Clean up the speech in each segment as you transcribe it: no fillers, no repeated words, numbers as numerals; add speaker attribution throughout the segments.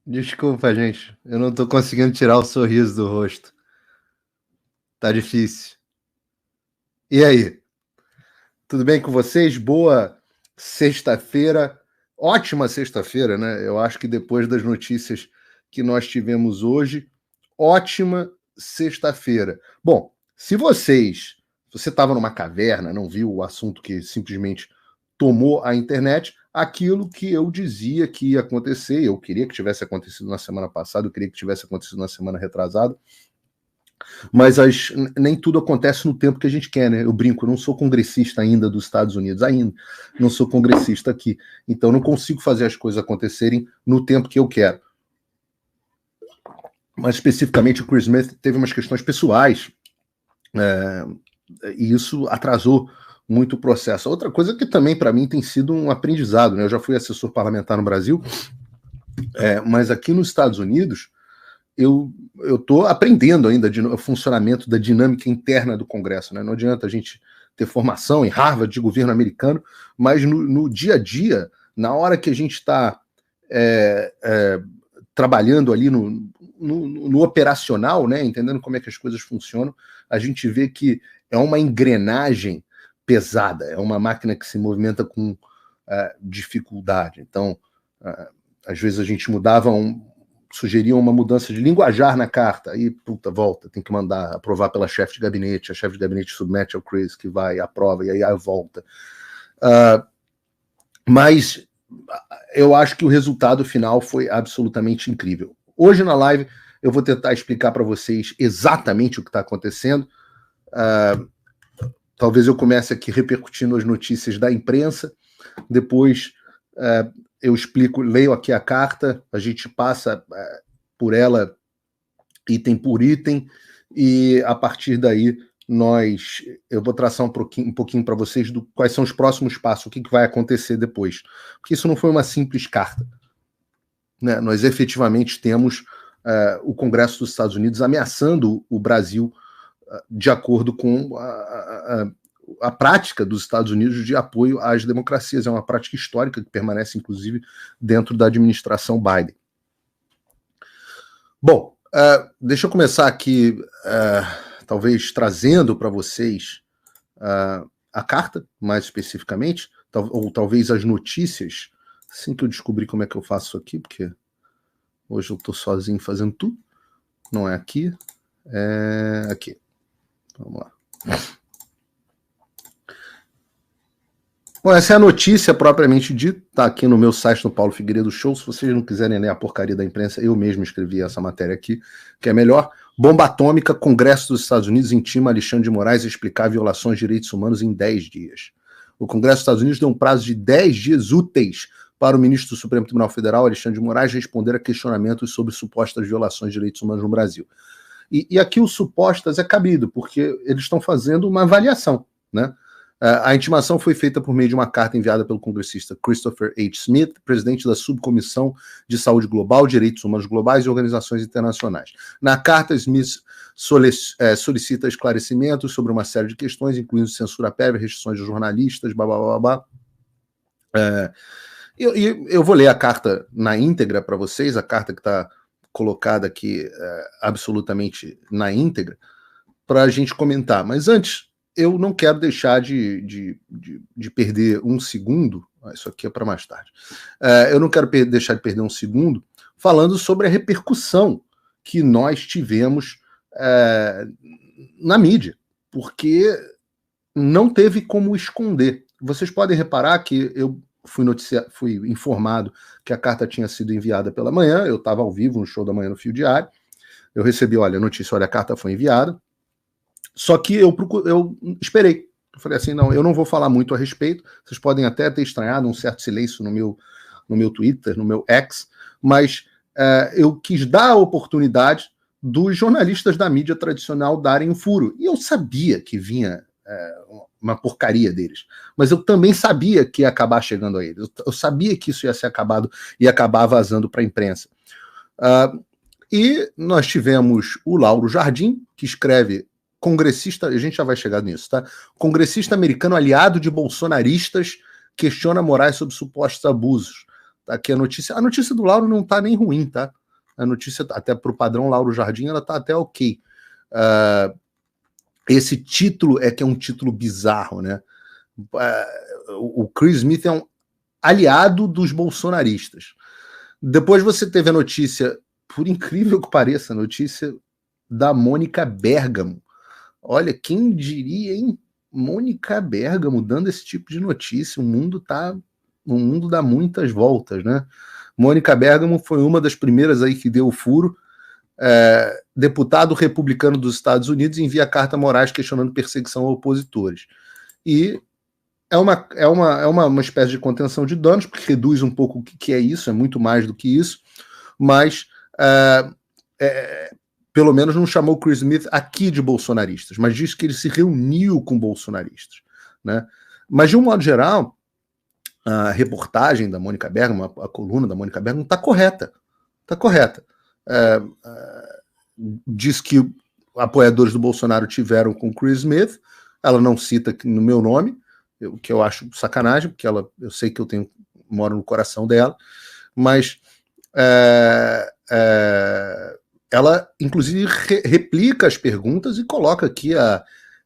Speaker 1: Desculpa, gente. Eu não tô conseguindo tirar o sorriso do rosto. Tá difícil. E aí? Tudo bem com vocês? Boa sexta-feira. Ótima sexta-feira, né? Eu acho que depois das notícias que nós tivemos hoje, ótima sexta-feira. Bom, se você estava numa caverna, não viu o assunto que simplesmente tomou a internet, aquilo que eu dizia que ia acontecer, eu queria que tivesse acontecido na semana passada, eu queria que tivesse acontecido na semana retrasada, mas nem tudo acontece no tempo que a gente quer, né? Eu brinco, eu não sou congressista ainda dos Estados Unidos, ainda. Não sou congressista aqui. Então não consigo fazer as coisas acontecerem no tempo que eu quero. Mas especificamente o Chris Smith teve umas questões pessoais, e isso atrasou muito o processo. Outra coisa que também para mim tem sido um aprendizado, né? Eu já fui assessor parlamentar no Brasil, mas aqui nos Estados Unidos eu estou aprendendo ainda o funcionamento da dinâmica interna do Congresso, né? Não adianta a gente ter formação em Harvard de governo americano, mas no dia a dia, na hora que a gente está trabalhando ali no operacional, né? Entendendo como é que as coisas funcionam, a gente vê que é uma engrenagem pesada, é uma máquina que se movimenta com dificuldade. Então, às vezes a gente sugeriam uma mudança de linguajar na carta, aí, puta, volta, tem que mandar aprovar pela chefe de gabinete, a chefe de gabinete submete ao Chris, que vai, aprova, e aí volta. Mas eu acho que o resultado final foi absolutamente incrível. Hoje na live eu vou tentar explicar para vocês exatamente o que está acontecendo. Talvez eu comece aqui repercutindo as notícias da imprensa, depois eu explico, leio aqui a carta, a gente passa por ela item por item, e a partir daí eu vou traçar um pouquinho para vocês quais são os próximos passos, o que vai acontecer depois. Porque isso não foi uma simples carta, né? Nós efetivamente temos o Congresso dos Estados Unidos ameaçando o Brasil de acordo com a prática dos Estados Unidos de apoio às democracias. É uma prática histórica que permanece, inclusive, dentro da administração Biden. Bom, deixa eu começar aqui, talvez trazendo para vocês a carta, mais especificamente, ou talvez as notícias, assim que eu descobri como é que eu faço isso aqui, porque hoje eu estou sozinho fazendo tudo. Não é aqui, é aqui. Vamos lá. Bom, essa é a notícia propriamente dita, tá aqui no meu site, no Paulo Figueiredo Show. Se vocês não quiserem ler a porcaria da imprensa, eu mesmo escrevi essa matéria aqui, que é melhor. Bomba atômica, Congresso dos Estados Unidos intima Alexandre de Moraes a explicar violações de direitos humanos em 10 dias. O Congresso dos Estados Unidos deu um prazo de 10 dias úteis para o ministro do Supremo Tribunal Federal, Alexandre de Moraes, responder a questionamentos sobre supostas violações de direitos humanos no Brasil. E aqui o supostas é cabido, porque eles estão fazendo uma avaliação, né? A intimação foi feita por meio de uma carta enviada pelo congressista Christopher H. Smith, presidente da Subcomissão de Saúde Global, Direitos Humanos Globais e Organizações Internacionais. Na carta, Smith solicita esclarecimentos sobre uma série de questões, incluindo censura prévia, restrições de jornalistas, blá. Eu vou ler a carta na íntegra para vocês, a carta que está colocada aqui absolutamente na íntegra, para a gente comentar. Mas antes, eu não quero deixar de perder um segundo. Isso aqui é para mais tarde. Eu não quero deixar de perder um segundo falando sobre a repercussão que nós tivemos na mídia, porque não teve como esconder. Vocês podem reparar que eu fui informado que a carta tinha sido enviada pela manhã, eu estava ao vivo no Show da Manhã no Fio Diário, eu recebi, a notícia, a carta foi enviada, só que eu esperei. Eu falei assim, não, eu não vou falar muito a respeito, vocês podem até ter estranhado um certo silêncio no meu Twitter, no meu X, mas eu quis dar a oportunidade dos jornalistas da mídia tradicional darem um furo. E eu sabia que vinha uma porcaria deles, mas eu também sabia que ia acabar chegando a eles. Eu sabia que isso ia ser acabado e acabar vazando para a imprensa. E nós tivemos o Lauro Jardim, que escreve congressista, a gente já vai chegar nisso, tá? Congressista americano aliado de bolsonaristas questiona Moraes sobre supostos abusos. aqui a notícia. A notícia do Lauro não tá nem ruim, tá? A notícia, até para o padrão Lauro Jardim, ela tá até ok. Esse título é que é um título bizarro, né? O Chris Smith é um aliado dos bolsonaristas. Depois você teve a notícia, por incrível que pareça, a notícia da Mônica Bergamo. Olha, quem diria, hein? Mônica Bergamo dando esse tipo de notícia. O mundo dá muitas voltas, né? Mônica Bergamo foi uma das primeiras aí que deu o furo. Deputado republicano dos Estados Unidos envia carta a Moraes questionando perseguição a opositores. E é uma espécie de contenção de danos, porque reduz um pouco o que é isso, é muito mais do que isso, mas pelo menos não chamou o Chris Smith aqui de bolsonaristas, mas diz que ele se reuniu com bolsonaristas, né? Mas, de um modo geral, a reportagem da Mônica Bergamo, a coluna da Mônica Bergamo, está correta. Está correta. Diz que apoiadores do Bolsonaro tiveram com o Chris Smith. Ela não cita no meu nome, o que eu acho sacanagem, porque eu sei que moro no coração dela, mas ela, inclusive, replica as perguntas e coloca aqui a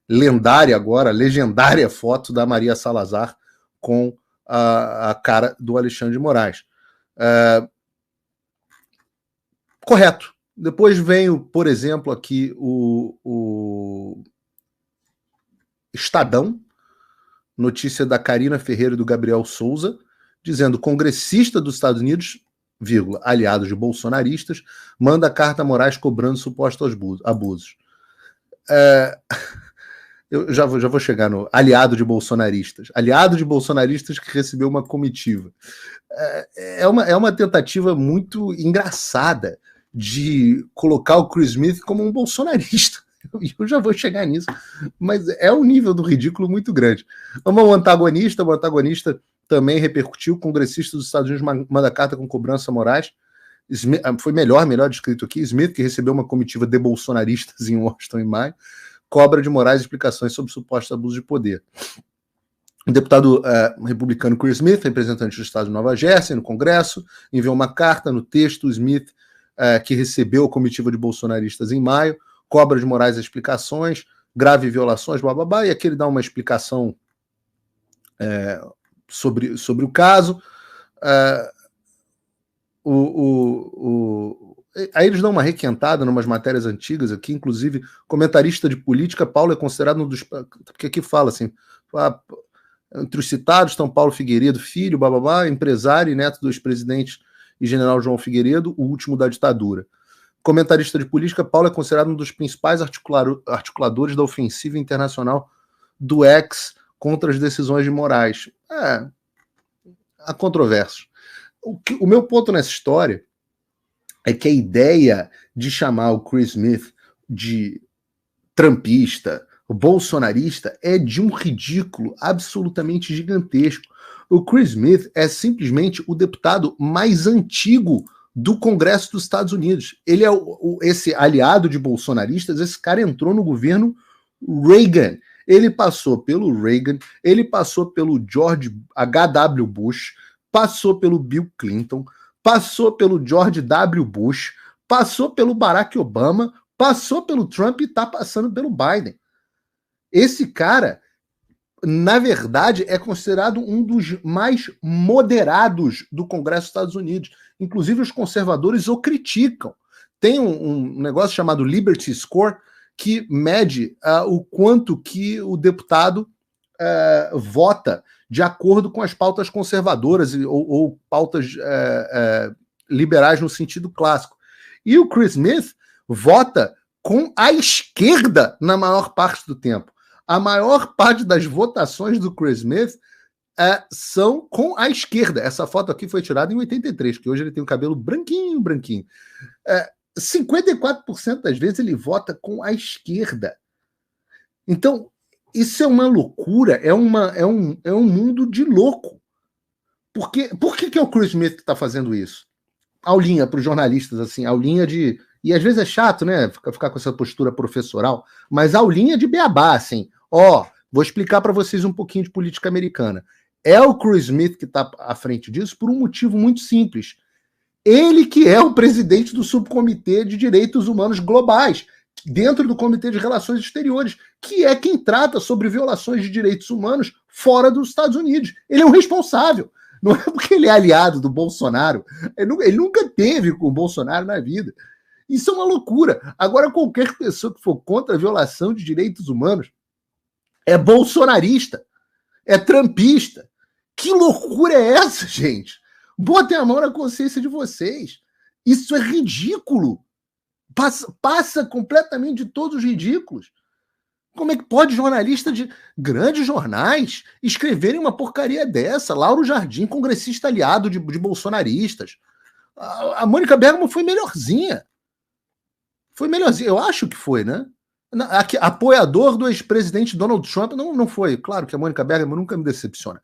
Speaker 1: legendária foto da Maria Salazar com a cara do Alexandre de Moraes. Correto. Depois vem, por exemplo, aqui o Estadão, notícia da Karina Ferreira e do Gabriel Souza, dizendo: congressista dos Estados Unidos, aliados de bolsonaristas, manda carta a Moraes cobrando supostos abusos. Eu já vou chegar no aliado de bolsonaristas que recebeu uma comitiva. É uma tentativa muito engraçada de colocar o Chris Smith como um bolsonarista. Eu já vou chegar nisso, mas é um nível do ridículo muito grande. Vamos ao antagonista. O antagonista também repercutiu. O congressista dos Estados Unidos manda carta com cobrança a Moraes. Smith, foi melhor descrito aqui. Smith, que recebeu uma comitiva de bolsonaristas em Washington em maio, cobra de Moraes explicações sobre supostos abusos de poder. O deputado republicano Chris Smith, representante do estado de Nova Jersey, no Congresso, enviou uma carta. No texto, Smith, que recebeu a comitiva de bolsonaristas em maio, cobra de Moraes explicações, grave violações, blá, blá, blá, e aqui ele dá uma explicação sobre o caso. Aí eles dão uma requentada em umas matérias antigas aqui, inclusive comentarista de política, Paulo é considerado um dos... Porque aqui fala assim, entre os citados estão Paulo Figueiredo, filho, blá, blá, blá, empresário e neto do ex-presidente e general João Figueiredo, o último da ditadura. Comentarista de política, Paulo é considerado um dos principais articuladores da ofensiva internacional do ex contra as decisões de Moraes. Há controvérsias. O meu ponto nessa história é que a ideia de chamar o Chris Smith de trumpista, bolsonarista, é de um ridículo absolutamente gigantesco. O Chris Smith é simplesmente o deputado mais antigo do Congresso dos Estados Unidos. Ele é esse aliado de bolsonaristas. Esse cara entrou no governo Reagan. Ele passou pelo Reagan, ele passou pelo George H.W. Bush, passou pelo Bill Clinton, passou pelo George W. Bush, passou pelo Barack Obama, passou pelo Trump e está passando pelo Biden. Esse cara, na verdade, é considerado um dos mais moderados do Congresso dos Estados Unidos. Inclusive, os conservadores o criticam. Tem um negócio chamado Liberty Score, que mede o quanto que o deputado vota de acordo com as pautas conservadoras ou pautas liberais no sentido clássico. E o Chris Smith vota com a esquerda na maior parte do tempo. A maior parte das votações do Chris Smith são com a esquerda. Essa foto aqui foi tirada em 83, que hoje ele tem o cabelo branquinho. 54% das vezes ele vota com a esquerda. Então, isso é uma loucura, é um mundo de louco. Por que é o Chris Smith que está fazendo isso? Aulinha para os jornalistas, assim, aulinha de... E às vezes é chato, né, ficar com essa postura professoral, mas aulinha de beabá, assim. Vou explicar para vocês um pouquinho de política americana. É o Chris Smith que está à frente disso por um motivo muito simples. Ele que é o presidente do Subcomitê de Direitos Humanos Globais, dentro do Comitê de Relações Exteriores, que é quem trata sobre violações de direitos humanos fora dos Estados Unidos. Ele é um responsável. Não é porque ele é aliado do Bolsonaro. Ele nunca teve com o Bolsonaro na vida. Isso é uma loucura. Agora, qualquer pessoa que for contra a violação de direitos humanos é bolsonarista, é trumpista. Que loucura é essa, gente? Botem a mão na consciência de vocês. Isso é ridículo. Passa completamente de todos os ridículos. Como é que pode jornalista de grandes jornais escreverem uma porcaria dessa? Lauro Jardim, congressista aliado de bolsonaristas. A Mônica Bergamo foi melhorzinha. Foi melhorzinha. Eu acho que foi, né? Apoiador do ex-presidente Donald Trump. Não foi. Claro que a Mônica Bergamo nunca me decepciona.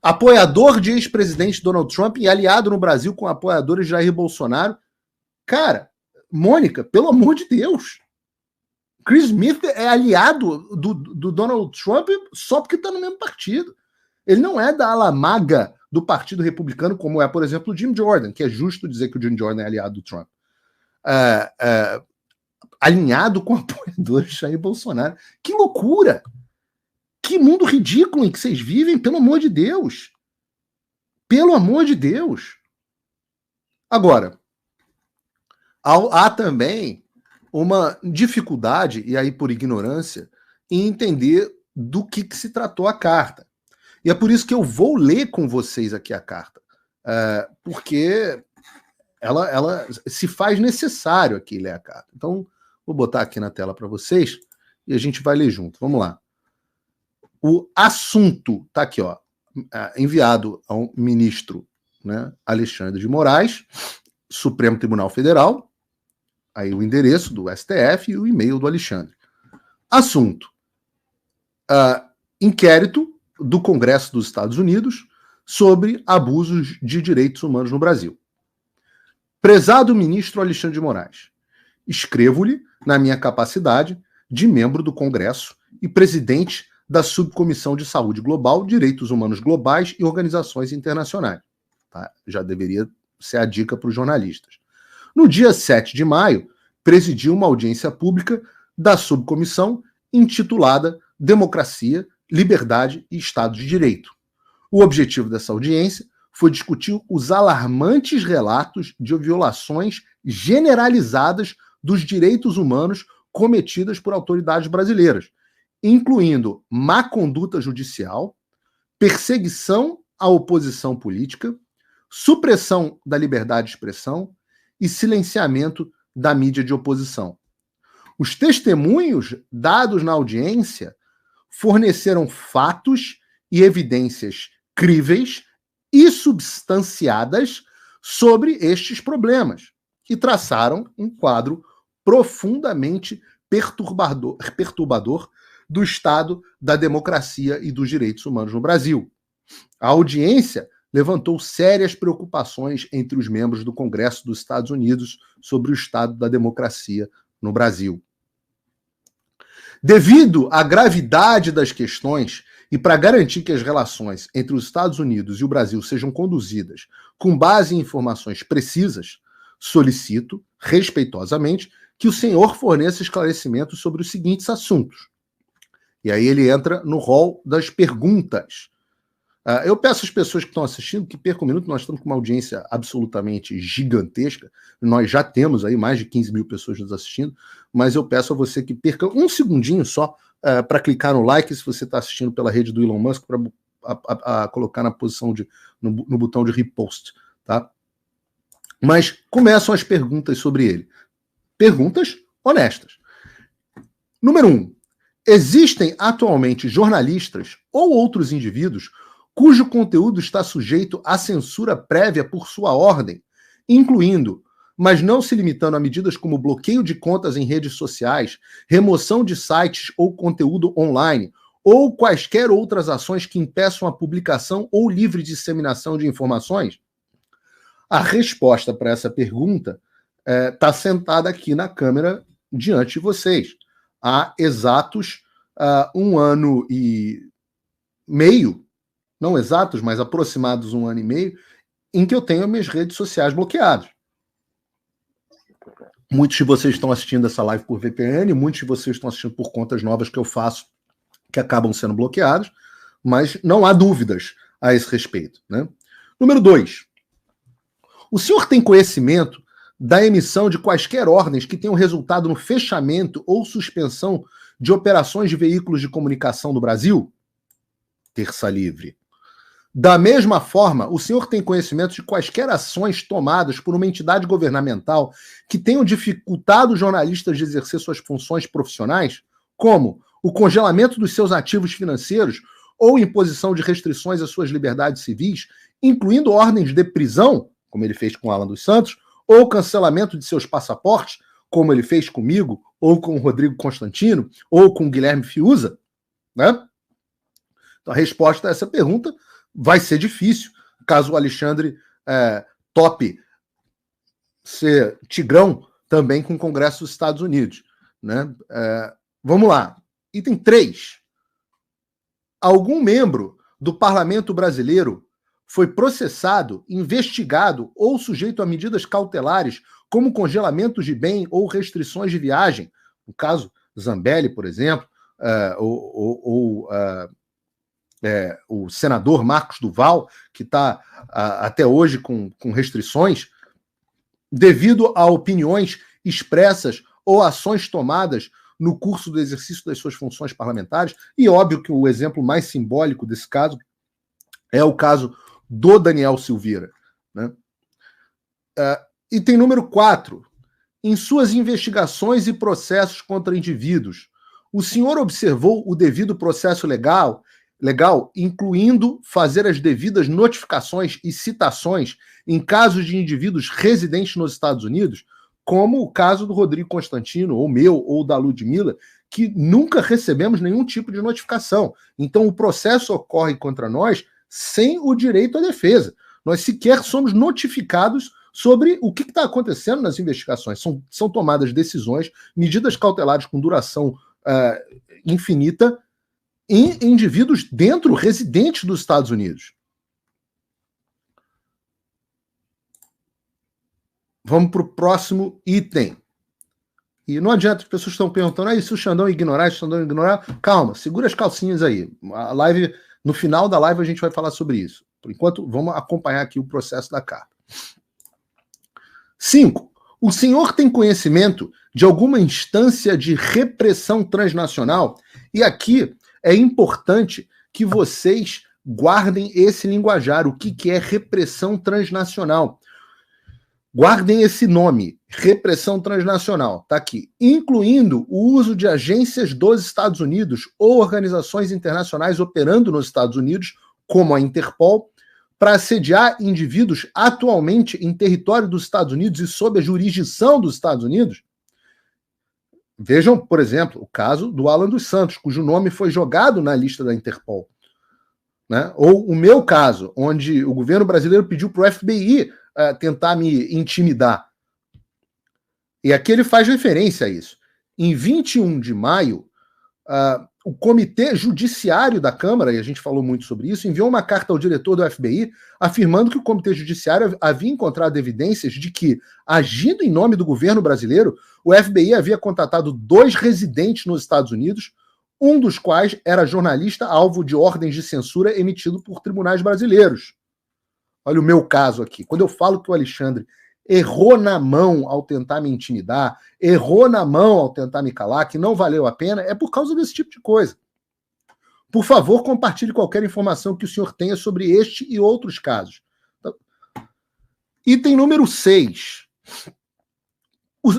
Speaker 1: Apoiador de ex-presidente Donald Trump e aliado no Brasil com apoiadores de Jair Bolsonaro. Cara, Mônica, pelo amor de Deus. Chris Smith é aliado do Donald Trump só porque está no mesmo partido. Ele não é da ala maga do Partido Republicano, como é, por exemplo, o Jim Jordan, que é justo dizer que o Jim Jordan é aliado do Trump. Alinhado com apoiadores de Jair Bolsonaro. Que loucura! Que mundo ridículo em que vocês vivem, pelo amor de Deus. Pelo amor de Deus. Agora, há também uma dificuldade, e aí por ignorância, em entender do que se tratou a carta. E é por isso que eu vou ler com vocês aqui a carta. Porque ela se faz necessário aqui ler a carta. Então, vou botar aqui na tela para vocês e a gente vai ler junto. Vamos lá. O assunto está aqui, ó, enviado ao ministro, né, Alexandre de Moraes, Supremo Tribunal Federal, aí o endereço do STF e o e-mail do Alexandre. Assunto: inquérito do Congresso dos Estados Unidos sobre abusos de direitos humanos no Brasil. Prezado ministro Alexandre de Moraes, escrevo-lhe na minha capacidade de membro do Congresso e presidente da Subcomissão de Saúde Global, Direitos Humanos Globais e Organizações Internacionais. Tá? Já deveria ser a dica para os jornalistas. No dia 7 de maio, presidiu uma audiência pública da subcomissão intitulada Democracia, Liberdade e Estado de Direito. O objetivo dessa audiência foi discutir os alarmantes relatos de violações generalizadas dos direitos humanos cometidas por autoridades brasileiras, incluindo má conduta judicial, perseguição à oposição política, supressão da liberdade de expressão e silenciamento da mídia de oposição. Os testemunhos dados na audiência forneceram fatos e evidências críveis e substanciadas sobre estes problemas e traçaram um quadro profundamente perturbador do estado da democracia e dos direitos humanos no Brasil. A audiência levantou sérias preocupações entre os membros do Congresso dos Estados Unidos sobre o estado da democracia no Brasil. Devido à gravidade das questões e para garantir que as relações entre os Estados Unidos e o Brasil sejam conduzidas com base em informações precisas, solicito, respeitosamente, que o senhor forneça esclarecimentos sobre os seguintes assuntos. E aí ele entra no rol das perguntas. Eu peço às pessoas que estão assistindo que percam um minuto, nós estamos com uma audiência absolutamente gigantesca, nós já temos aí mais de 15 mil pessoas nos assistindo, mas eu peço a você que perca um segundinho só para clicar no like, se você está assistindo pela rede do Elon Musk, para colocar na posição no botão de repost, tá? Mas começam as perguntas sobre ele. Perguntas honestas. Número 1. Existem atualmente jornalistas ou outros indivíduos cujo conteúdo está sujeito à censura prévia por sua ordem, incluindo, mas não se limitando a medidas como bloqueio de contas em redes sociais, remoção de sites ou conteúdo online, ou quaisquer outras ações que impeçam a publicação ou livre disseminação de informações? A resposta para essa pergunta está sentada aqui na câmera diante de vocês. Há exatos 1 ano e meio, não exatos, mas aproximados 1 ano e meio, em que eu tenho minhas redes sociais bloqueadas. Muitos de vocês estão assistindo essa live por VPN, muitos de vocês estão assistindo por contas novas que eu faço, que acabam sendo bloqueadas, mas não há dúvidas a esse respeito, né? Número 2. O senhor tem conhecimento da emissão de quaisquer ordens que tenham resultado no fechamento ou suspensão de operações de veículos de comunicação no Brasil? Terça livre. Da mesma forma, o senhor tem conhecimento de quaisquer ações tomadas por uma entidade governamental que tenham dificultado os jornalistas de exercer suas funções profissionais, como o congelamento dos seus ativos financeiros ou imposição de restrições às suas liberdades civis, incluindo ordens de prisão, como ele fez com Alan dos Santos, ou cancelamento de seus passaportes, como ele fez comigo, ou com o Rodrigo Constantino, ou com o Guilherme Fiuza, né? Então, a resposta a essa pergunta vai ser difícil, caso o Alexandre tope ser tigrão também com o Congresso dos Estados Unidos, né? Vamos lá. Item 3. Algum membro do Parlamento brasileiro foi processado, investigado ou sujeito a medidas cautelares, como congelamento de bem ou restrições de viagem, no caso Zambelli, por exemplo, o senador Marcos Duval, que está até hoje com restrições, devido a opiniões expressas ou ações tomadas no curso do exercício das suas funções parlamentares. E óbvio que o exemplo mais simbólico desse caso é o caso do Daniel Silveira, né? Item número 4. Em suas investigações e processos contra indivíduos, o senhor observou o devido processo legal, incluindo fazer as devidas notificações e citações em casos de indivíduos residentes nos Estados Unidos, como o caso do Rodrigo Constantino, ou meu, ou da Ludmilla, que nunca recebemos nenhum tipo de notificação. Então o processo ocorre contra nós sem o direito à defesa. Nós sequer somos notificados sobre o que está acontecendo nas investigações. São tomadas decisões, medidas cautelares com duração infinita, em indivíduos residentes dos Estados Unidos. Vamos para o próximo item. E não adianta, as pessoas estão perguntando, se o Xandão ignorar, calma, segura as calcinhas aí. A live, no final da live a gente vai falar sobre isso. Por enquanto, vamos acompanhar aqui o processo da carta. 5. O senhor tem conhecimento de alguma instância de repressão transnacional? E aqui é importante que vocês guardem esse linguajar. O que é repressão transnacional? Guardem esse nome, repressão transnacional, tá aqui. Incluindo o uso de agências dos Estados Unidos ou organizações internacionais operando nos Estados Unidos, como a Interpol, para assediar indivíduos atualmente em território dos Estados Unidos e sob a jurisdição dos Estados Unidos. Vejam, por exemplo, o caso do Alan dos Santos, cujo nome foi jogado na lista da Interpol, né? Ou o meu caso, onde o governo brasileiro pediu para o FBI tentar me intimidar. E aqui ele faz referência a isso. Em 21 de maio, o Comitê Judiciário da Câmara, e a gente falou muito sobre isso, enviou uma carta ao diretor do FBI afirmando que o Comitê Judiciário havia encontrado evidências de que, agindo em nome do governo brasileiro, o FBI havia contatado 2 residentes nos Estados Unidos, um dos quais era jornalista alvo de ordens de censura emitido por tribunais brasileiros. Olha o meu caso aqui. Quando eu falo que o Alexandre errou na mão ao tentar me intimidar, errou na mão ao tentar me calar, que não valeu a pena, é por causa desse tipo de coisa. Por favor, compartilhe qualquer informação que o senhor tenha sobre este e outros casos. Item número 6.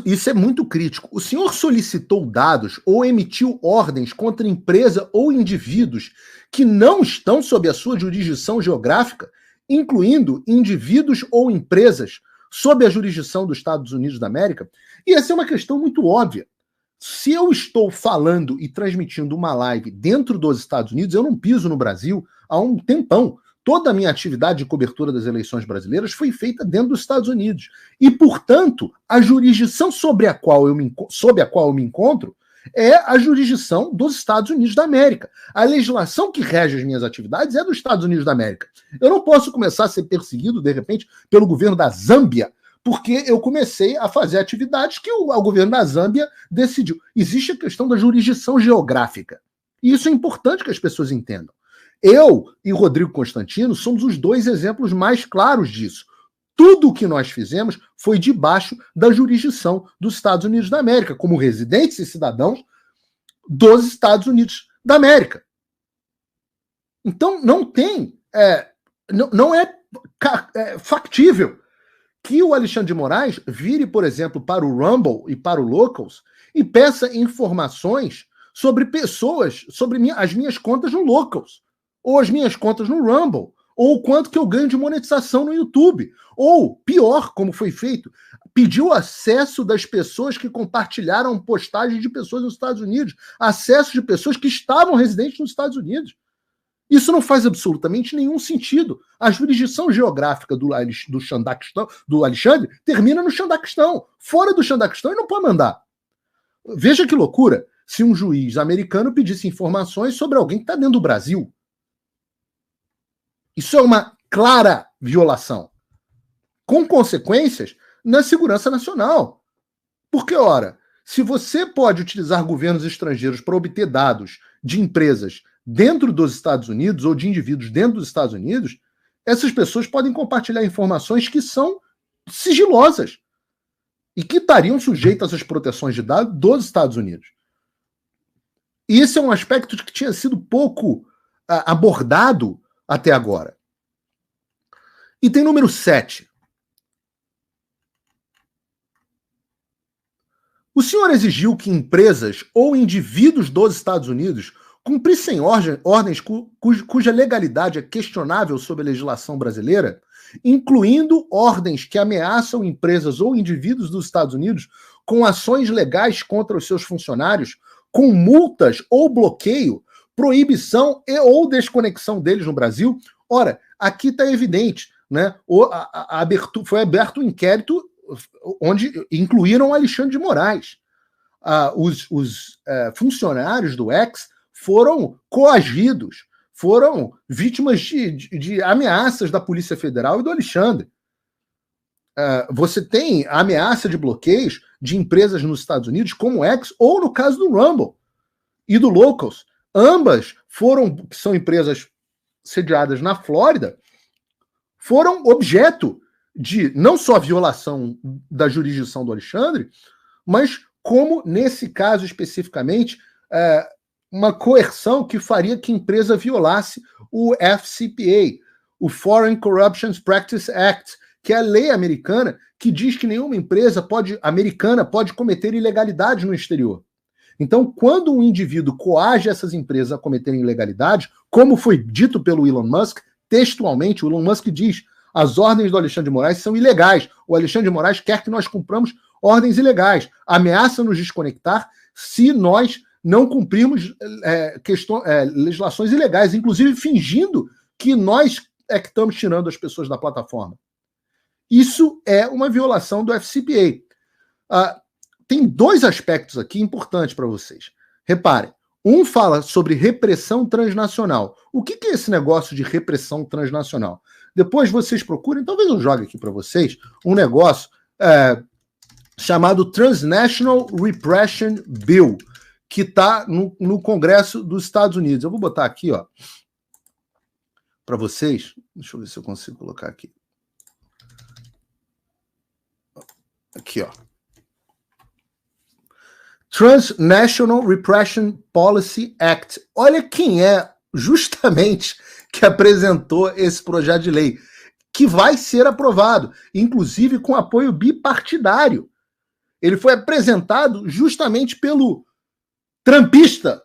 Speaker 1: Isso é muito crítico. O senhor solicitou dados ou emitiu ordens contra empresa ou indivíduos que não estão sob a sua jurisdição geográfica, incluindo indivíduos ou empresas sob a jurisdição dos Estados Unidos da América? E essa é uma questão muito óbvia. Se eu estou falando e transmitindo uma live dentro dos Estados Unidos, eu não piso no Brasil há um tempão. Toda a minha atividade de cobertura das eleições brasileiras foi feita dentro dos Estados Unidos. E, portanto, a jurisdição sob a qual eu me encontro é a jurisdição dos Estados Unidos da América. A legislação que rege as minhas atividades é dos Estados Unidos da América. Eu não posso começar a ser perseguido, de repente, pelo governo da Zâmbia, porque eu comecei a fazer atividades que o governo da Zâmbia decidiu. Existe a questão da jurisdição geográfica. E isso é importante que as pessoas entendam. Eu e Rodrigo Constantino somos os dois exemplos mais claros disso. Tudo o que nós fizemos foi debaixo da jurisdição dos Estados Unidos da América, como residentes e cidadãos dos Estados Unidos da América. Então, não é factível que o Alexandre de Moraes vire, por exemplo, para o Rumble e para o Locals e peça informações sobre pessoas, sobre as minhas contas no Locals, ou as minhas contas no Rumble, ou o quanto que eu ganho de monetização no YouTube. Ou, pior, como foi feito, pediu acesso das pessoas que compartilharam postagens de pessoas nos Estados Unidos, acesso de pessoas que estavam residentes nos Estados Unidos. Isso não faz absolutamente nenhum sentido. A jurisdição geográfica do Alexandre termina no Xandaquistão. Fora do Xandaquistão, ele não pode mandar. Veja que loucura se um juiz americano pedisse informações sobre alguém que está dentro do Brasil. Isso é uma clara violação, com consequências na segurança nacional. Porque, ora, se você pode utilizar governos estrangeiros para obter dados de empresas dentro dos Estados Unidos ou de indivíduos dentro dos Estados Unidos, essas pessoas podem compartilhar informações que são sigilosas e que estariam sujeitas às proteções de dados dos Estados Unidos. E esse é um aspecto que tinha sido pouco abordado até agora. Item número 7. O senhor exigiu que empresas ou indivíduos dos Estados Unidos cumprissem ordens cuja legalidade é questionável sob a legislação brasileira, incluindo ordens que ameaçam empresas ou indivíduos dos Estados Unidos com ações legais contra os seus funcionários, com multas ou bloqueio, proibição e ou desconexão deles no Brasil. Ora, aqui está evidente, né? Foi aberto um inquérito onde incluíram Alexandre de Moraes. Os funcionários do X foram coagidos, foram vítimas de ameaças da Polícia Federal e do Alexandre. Você tem a ameaça de bloqueios de empresas nos Estados Unidos, como o X, ou no caso do Rumble e do Locals. Ambas que são empresas sediadas na Flórida, foram objeto de não só violação da jurisdição do Alexandre, mas como, nesse caso especificamente, uma coerção que faria que a empresa violasse o FCPA, o Foreign Corrupt Practices Act, que é a lei americana que diz que nenhuma empresa americana pode cometer ilegalidade no exterior. Então, quando um indivíduo coage essas empresas a cometerem ilegalidade, como foi dito pelo Elon Musk, textualmente, o Elon Musk diz: as ordens do Alexandre de Moraes são ilegais. O Alexandre de Moraes quer que nós cumpramos ordens ilegais. Ameaça nos desconectar se nós não cumprirmos legislações ilegais, inclusive fingindo que nós é que estamos tirando as pessoas da plataforma. Isso é uma violação do FCPA. Tem dois aspectos aqui importantes para vocês. Reparem, um fala sobre repressão transnacional. O que é esse negócio de repressão transnacional? Depois vocês procurem, talvez eu jogue aqui para vocês, um negócio chamado Transnational Repression Bill, que está no Congresso dos Estados Unidos. Eu vou botar aqui, ó, para vocês. Deixa eu ver se eu consigo colocar aqui. Aqui, ó. Transnational Repression Policy Act. Olha quem é justamente que apresentou esse projeto de lei, que vai ser aprovado, inclusive com apoio bipartidário. Ele foi apresentado justamente pelo trumpista,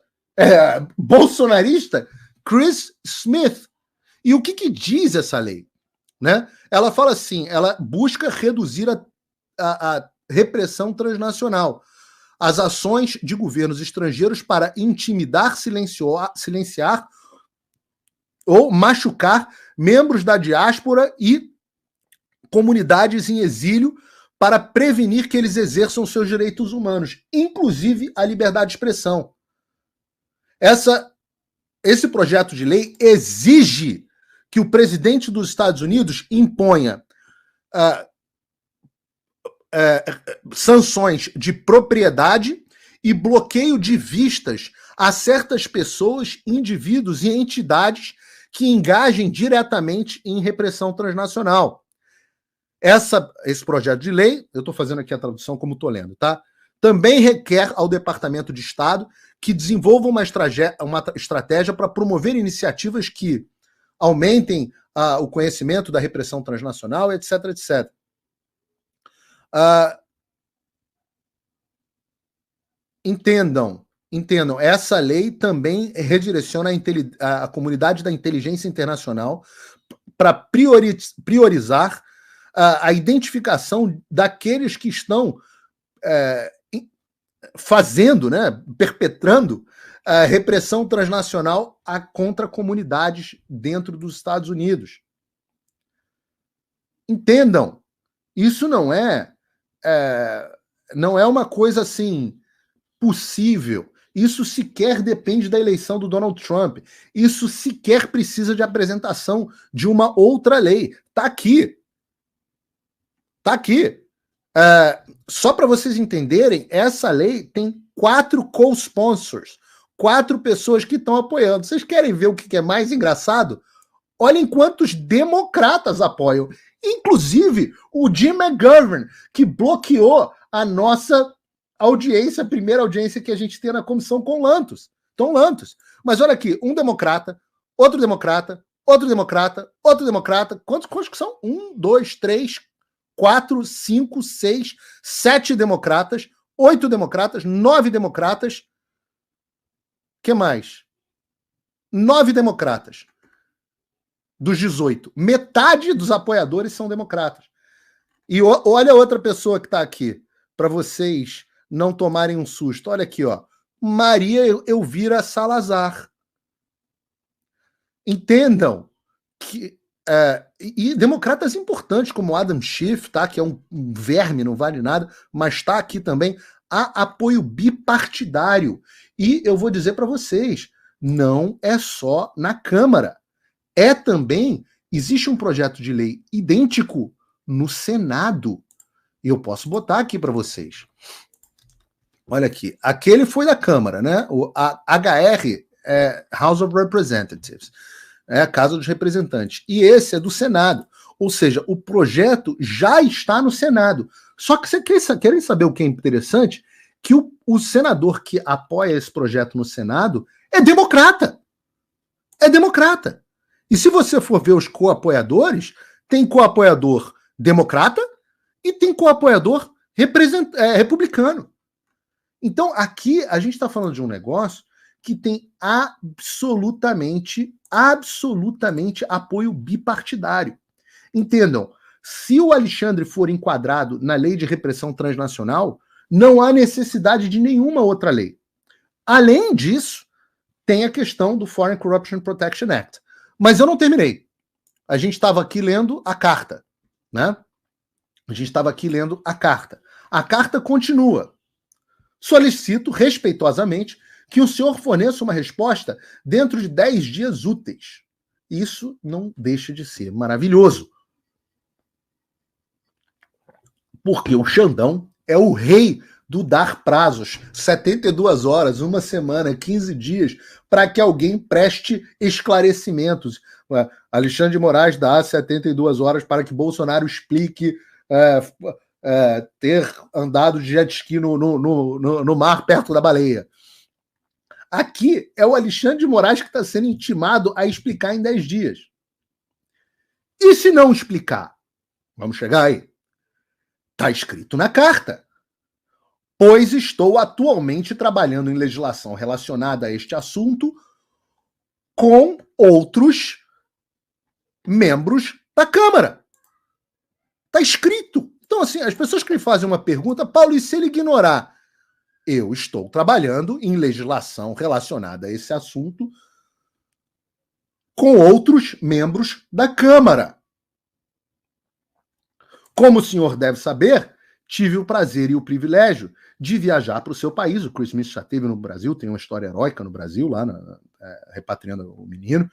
Speaker 1: bolsonarista, Chris Smith. E o que diz essa lei? Né? Ela fala assim, ela busca reduzir a repressão transnacional, as ações de governos estrangeiros para intimidar, silenciar ou machucar membros da diáspora e comunidades em exílio para prevenir que eles exerçam seus direitos humanos, inclusive a liberdade de expressão. Esse projeto de lei exige que o presidente dos Estados Unidos imponha sanções de propriedade e bloqueio de vistas a certas pessoas, indivíduos e entidades que engajem diretamente em repressão transnacional. Esse projeto de lei, eu estou fazendo aqui a tradução como estou lendo, tá? Também requer ao Departamento de Estado que desenvolva uma estratégia para promover iniciativas que aumentem o conhecimento da repressão transnacional, etc, etc. Entendam, essa lei também redireciona a comunidade da inteligência internacional para priorizar a identificação daqueles que estão fazendo, né, perpetrando a repressão transnacional contra comunidades dentro dos Estados Unidos. Entendam, isso não é uma coisa assim possível. Isso sequer depende da eleição do Donald Trump. Isso sequer precisa de apresentação de uma outra lei. Tá aqui. Tá aqui. Só para vocês entenderem, essa lei tem 4 co-sponsors, 4 pessoas que estão apoiando. Vocês querem ver o que é mais engraçado? Olhem quantos democratas apoiam. Inclusive o Jim McGovern, que bloqueou a nossa audiência, a primeira audiência que a gente tem na comissão com Tom Lantos. Mas olha aqui, um democrata, outro democrata, outro democrata, outro democrata. Quantos que são? 1, 2, 3, 4, 5, 6, 7 democratas, 8 democratas, 9 democratas. O que mais? 9 democratas. Dos 18. Metade dos apoiadores são democratas. E olha outra pessoa que está aqui, para vocês não tomarem um susto. Olha aqui, ó. Maria Elvira Salazar. Entendam que e democratas importantes como Adam Schiff, tá, que é um verme, não vale nada, mas está aqui também. Há apoio bipartidário. E eu vou dizer para vocês, não é só na Câmara. Também, existe um projeto de lei idêntico no Senado. E eu posso botar aqui para vocês. Olha aqui, aquele foi da Câmara, né? O HR House of Representatives. A Casa dos Representantes. E esse é do Senado. Ou seja, o projeto já está no Senado. Só que vocês querem saber o que é interessante? Que o senador que apoia esse projeto no Senado é democrata. É democrata. E se você for ver os co-apoiadores, tem co-apoiador democrata e tem co-apoiador republicano. Então, aqui a gente está falando de um negócio que tem absolutamente apoio bipartidário. Entendam, se o Alexandre for enquadrado na lei de repressão transnacional, não há necessidade de nenhuma outra lei. Além disso, tem a questão do Foreign Corruption Protection Act. Mas eu não terminei. A gente estava aqui lendo a carta, né? A gente estava aqui lendo a carta. A carta continua. Solicito respeitosamente que o senhor forneça uma resposta dentro de 10 dias úteis. Isso não deixa de ser maravilhoso. Porque o Xandão é o rei do dar prazos, 72 horas, uma semana, 15 dias, para que alguém preste esclarecimentos. Alexandre de Moraes dá 72 horas para que Bolsonaro explique ter andado de jet ski no mar perto da baleia. Aqui é o Alexandre de Moraes que está sendo intimado a explicar em 10 dias. E se não explicar? Vamos chegar aí. Está escrito na carta. Pois estou atualmente trabalhando em legislação relacionada a este assunto com outros membros da Câmara. Está escrito. Então, assim, as pessoas que me fazem uma pergunta, Paulo, e se ele ignorar? Eu estou trabalhando em legislação relacionada a esse assunto com outros membros da Câmara. Como o senhor deve saber, tive o prazer e o privilégio de viajar para o seu país. O Chris Smith já esteve no Brasil, tem uma história heróica no Brasil, lá repatriando o menino,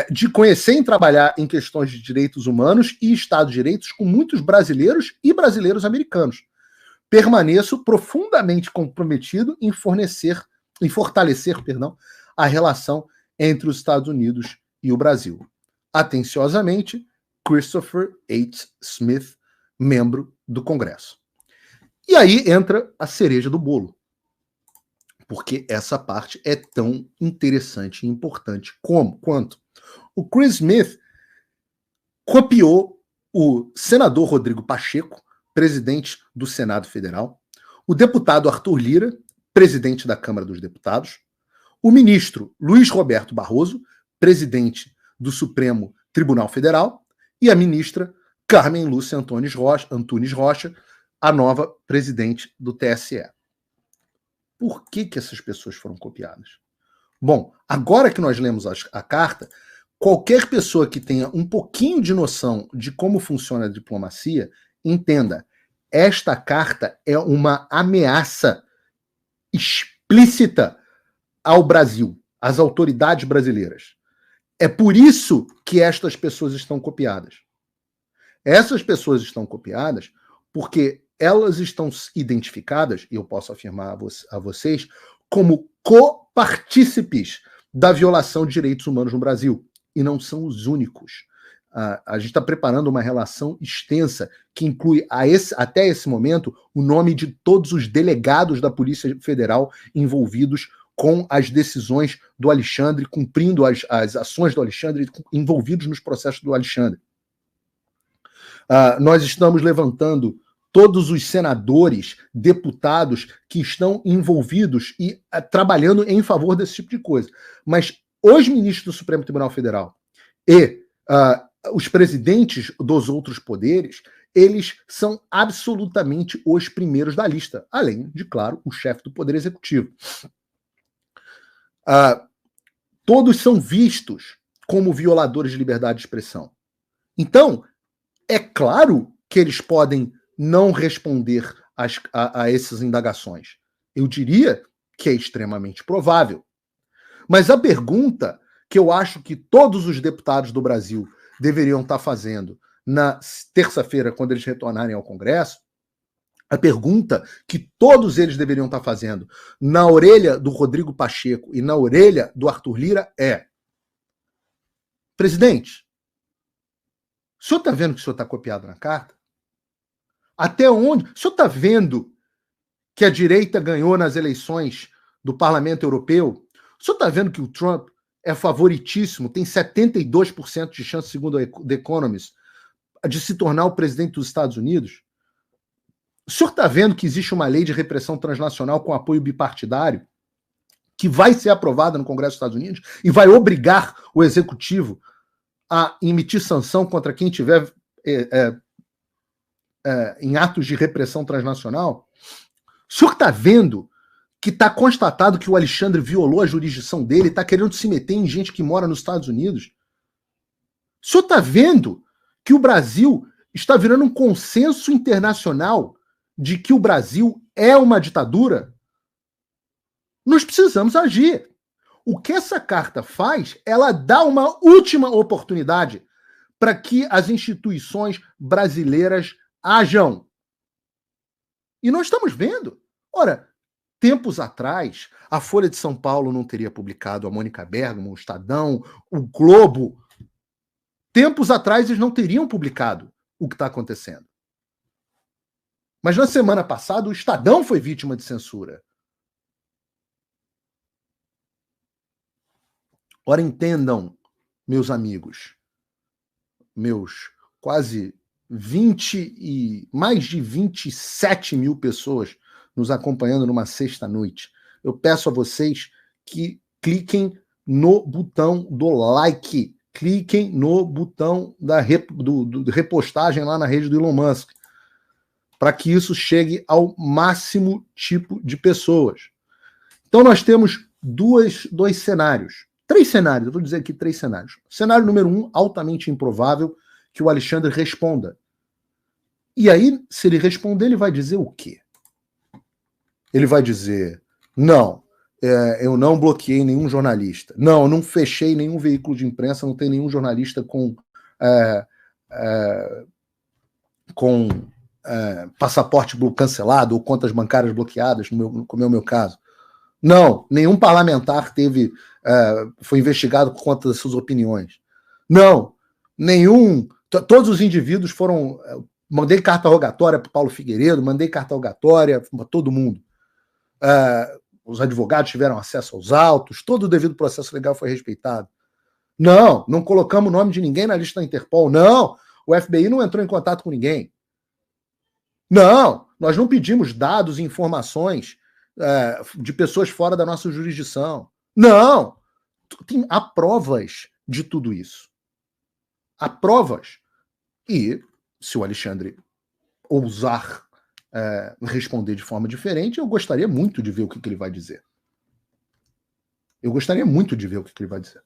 Speaker 1: de conhecer e trabalhar em questões de direitos humanos e Estado de Direitos com muitos brasileiros e brasileiros americanos. Permaneço profundamente comprometido em fortalecer, a relação entre os Estados Unidos e o Brasil. Atenciosamente, Christopher H. Smith, membro do Congresso. E aí entra a cereja do bolo, porque essa parte é tão interessante e importante quanto. O Chris Smith copiou o senador Rodrigo Pacheco, presidente do Senado Federal, o deputado Arthur Lira, presidente da Câmara dos Deputados, o ministro Luiz Roberto Barroso, presidente do Supremo Tribunal Federal, e a ministra Carmen Lúcia Antunes Rocha, a nova presidente do TSE. Por que essas pessoas foram copiadas? Bom, agora que nós lemos a carta, qualquer pessoa que tenha um pouquinho de noção de como funciona a diplomacia, entenda, esta carta é uma ameaça explícita ao Brasil, às autoridades brasileiras. É por isso que estas pessoas estão copiadas. Essas pessoas estão copiadas porque elas estão identificadas, e eu posso afirmar a vocês, como copartícipes da violação de direitos humanos no Brasil. E não são os únicos. A gente está preparando uma relação extensa que inclui, até esse momento, o nome de todos os delegados da Polícia Federal envolvidos com as decisões do Alexandre, cumprindo as ações do Alexandre, envolvidos nos processos do Alexandre. Nós estamos levantando todos os senadores, deputados que estão envolvidos e trabalhando em favor desse tipo de coisa. Mas os ministros do Supremo Tribunal Federal e os presidentes dos outros poderes, eles são absolutamente os primeiros da lista, além de, claro, o chefe do Poder Executivo. Todos são vistos como violadores de liberdade de expressão. Então, é claro que eles podem não responder a essas indagações. Eu diria que é extremamente provável. Mas a pergunta que eu acho que todos os deputados do Brasil deveriam estar fazendo na terça-feira, quando eles retornarem ao Congresso, a pergunta que todos eles deveriam estar fazendo na orelha do Rodrigo Pacheco e na orelha do Arthur Lira é: presidente, o senhor está vendo que o senhor está copiado na carta? Até onde? O senhor está vendo que a direita ganhou nas eleições do Parlamento Europeu? O senhor está vendo que o Trump é favoritíssimo, tem 72% de chance, segundo a The Economist, de se tornar o presidente dos Estados Unidos? O senhor está vendo que existe uma lei de repressão transnacional com apoio bipartidário que vai ser aprovada no Congresso dos Estados Unidos e vai obrigar o Executivo a emitir sanção contra quem tiver em atos de repressão transnacional? O senhor está vendo que está constatado que o Alexandre violou a jurisdição dele e está querendo se meter em gente que mora nos Estados Unidos? O senhor está vendo que o Brasil está virando um consenso internacional de que o Brasil é uma ditadura? Nós precisamos agir. O que essa carta faz, ela dá uma última oportunidade para que as instituições brasileiras ajam. E nós estamos vendo. Ora, tempos atrás, a Folha de São Paulo não teria publicado, a Mônica Bergamo, o Estadão, o Globo. Tempos atrás eles não teriam publicado o que está acontecendo. Mas na semana passada o Estadão foi vítima de censura. Ora, entendam, meus amigos, meus quase mais de 27 mil pessoas nos acompanhando numa sexta-noite. Eu peço a vocês que cliquem no botão do like, cliquem no botão do repostagem lá na rede do Elon Musk, para que isso chegue ao máximo tipo de pessoas. Então nós temos dois cenários. 3 cenários, eu vou dizer aqui 3 cenários. Cenário número 1, altamente improvável que o Alexandre responda. E aí, se ele responder, ele vai dizer o quê? Ele vai dizer, não, eu não bloqueei nenhum jornalista. Não, eu não fechei nenhum veículo de imprensa, não tem nenhum jornalista com passaporte cancelado ou contas bancárias bloqueadas, como é o meu caso. Não, nenhum parlamentar foi investigado por conta das suas opiniões. Não, todos os indivíduos foram... Mandei carta rogatória para Paulo Figueiredo, mandei carta rogatória para todo mundo. Os advogados tiveram acesso aos autos, todo o devido processo legal foi respeitado. Não colocamos o nome de ninguém na lista da Interpol. Não, o FBI não entrou em contato com ninguém. Não, nós não pedimos dados e informações de pessoas fora da nossa jurisdição. Não, há provas de tudo isso. Há provas. E se o Alexandre ousar responder de forma diferente, eu gostaria muito de ver o que ele vai dizer. Eu gostaria muito de ver o que ele vai dizer.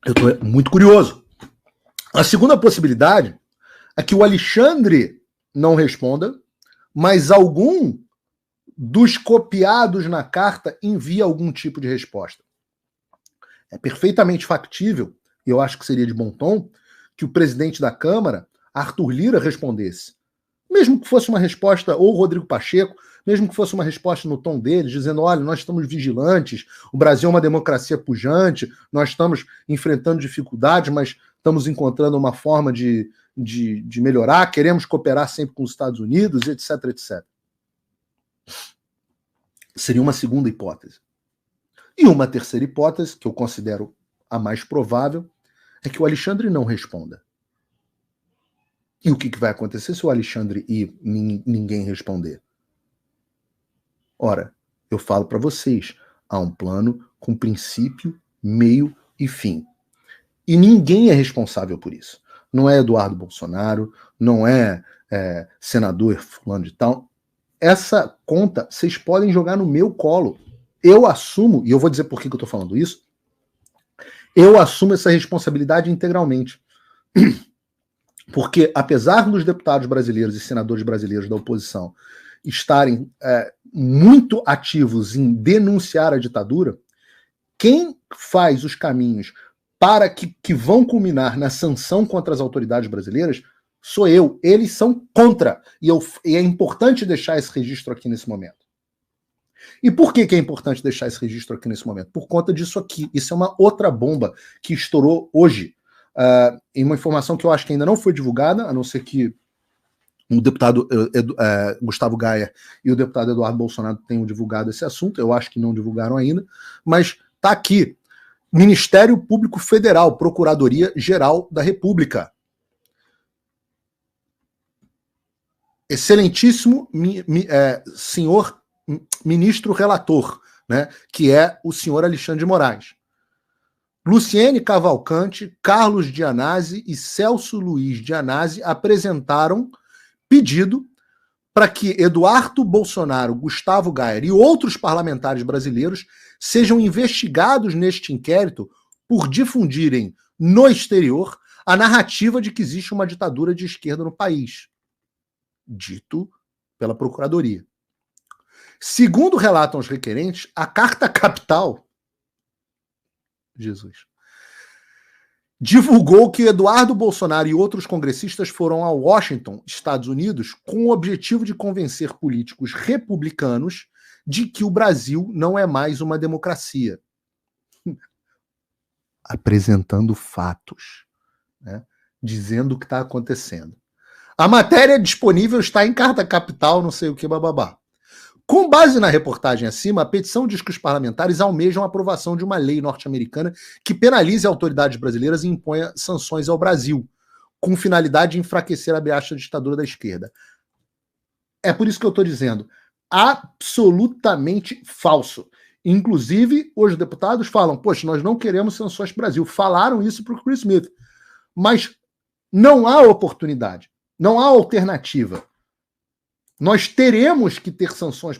Speaker 1: Eu estou muito curioso. A segunda possibilidade é que o Alexandre não responda, mas algum dos copiados na carta envie algum tipo de resposta. É perfeitamente factível, e eu acho que seria de bom tom, que o presidente da Câmara, Arthur Lira, respondesse. Mesmo que fosse uma resposta, ou Rodrigo Pacheco, mesmo que fosse uma resposta no tom deles, dizendo, olha, nós estamos vigilantes, o Brasil é uma democracia pujante, nós estamos enfrentando dificuldades, mas estamos encontrando uma forma de melhorar, queremos cooperar sempre com os Estados Unidos, etc, etc. Seria uma segunda hipótese. E uma terceira hipótese, que eu considero a mais provável, é que o Alexandre não responda. E o que vai acontecer se o Alexandre e ninguém responder? Ora, eu falo para vocês, há um plano com princípio, meio e fim. E ninguém é responsável por isso. Não é Eduardo Bolsonaro, não é senador fulano de tal. Essa conta vocês podem jogar no meu colo. Eu assumo, e eu vou dizer por que eu estou falando isso, eu assumo essa responsabilidade integralmente. Porque, apesar dos deputados brasileiros e senadores brasileiros da oposição estarem muito ativos em denunciar a ditadura, quem faz os caminhos para que vão culminar na sanção contra as autoridades brasileiras sou eu. Eles são contra. E é importante deixar esse registro aqui nesse momento. E por que é importante deixar esse registro aqui nesse momento? Por conta disso aqui. Isso é uma outra bomba que estourou hoje. Em uma informação que eu acho que ainda não foi divulgada, a não ser que o deputado Gustavo Gaia e o deputado Eduardo Bolsonaro tenham divulgado esse assunto. Eu acho que não divulgaram ainda. Mas está aqui. Ministério Público Federal, Procuradoria-Geral da República. Excelentíssimo senhor ministro relator, né, que é o senhor Alexandre de Moraes. Luciene Cavalcante, Carlos Gianazzi e Celso Luiz Gianazzi apresentaram pedido para que Eduardo Bolsonaro, Gustavo Gaia e outros parlamentares brasileiros sejam investigados neste inquérito por difundirem no exterior a narrativa de que existe uma ditadura de esquerda no país. Dito pela Procuradoria. Segundo relatam os requerentes, a Carta Capital divulgou que Eduardo Bolsonaro e outros congressistas foram a Washington, Estados Unidos, com o objetivo de convencer políticos republicanos de que o Brasil não é mais uma democracia. Apresentando fatos, né? Dizendo o que está acontecendo. A matéria disponível está em Carta Capital, não sei o que, bababá. Com base na reportagem acima, a petição diz que os parlamentares almejam a aprovação de uma lei norte-americana que penalize autoridades brasileiras e imponha sanções ao Brasil, com finalidade de enfraquecer a ameaça da ditadura da esquerda. É por isso que eu estou dizendo, absolutamente falso. Inclusive, os deputados falam, poxa, nós não queremos sanções para o Brasil. Falaram isso para o Chris Smith. Mas não há oportunidade, não há alternativa. Nós teremos que ter sanções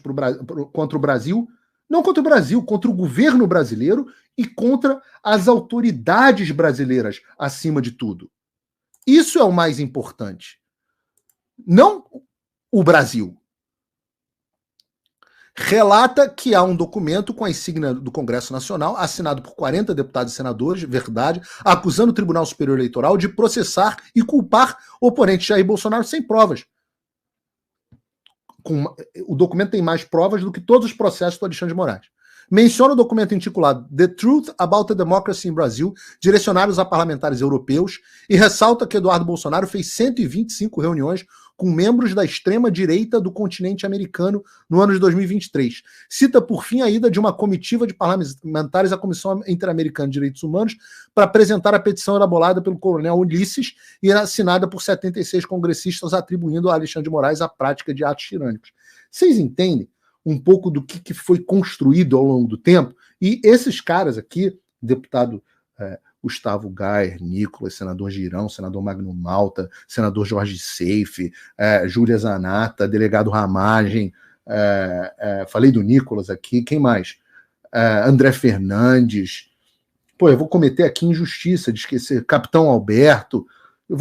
Speaker 1: contra o Brasil, não contra o Brasil, contra o governo brasileiro e contra as autoridades brasileiras, acima de tudo. Isso é o mais importante. Não o Brasil. Relata que há um documento com a insígnia do Congresso Nacional, assinado por 40 deputados e senadores, verdade, acusando o Tribunal Superior Eleitoral de processar e culpar o oponente Jair Bolsonaro sem provas. O documento tem mais provas do que todos os processos do Alexandre de Moraes. Menciona o documento intitulado The Truth About the Democracy in Brazil, direcionados a parlamentares europeus, e ressalta que Eduardo Bolsonaro fez 125 reuniões com membros da extrema-direita do continente americano no ano de 2023. Cita, por fim, a ida de uma comitiva de parlamentares à Comissão Interamericana de Direitos Humanos para apresentar a petição elaborada pelo coronel Ulisses e assinada por 76 congressistas, atribuindo a Alexandre de Moraes a prática de atos tirânicos. Vocês entendem um pouco do que foi construído ao longo do tempo? E esses caras aqui, deputado Gustavo Gayer, Nicolas, senador Girão, senador Magno Malta, senador Jorge Seife, Júlia Zanata, delegado Ramagem, falei do Nicolas aqui, quem mais? André Fernandes. Pô, eu vou cometer aqui injustiça de esquecer Capitão Alberto, eu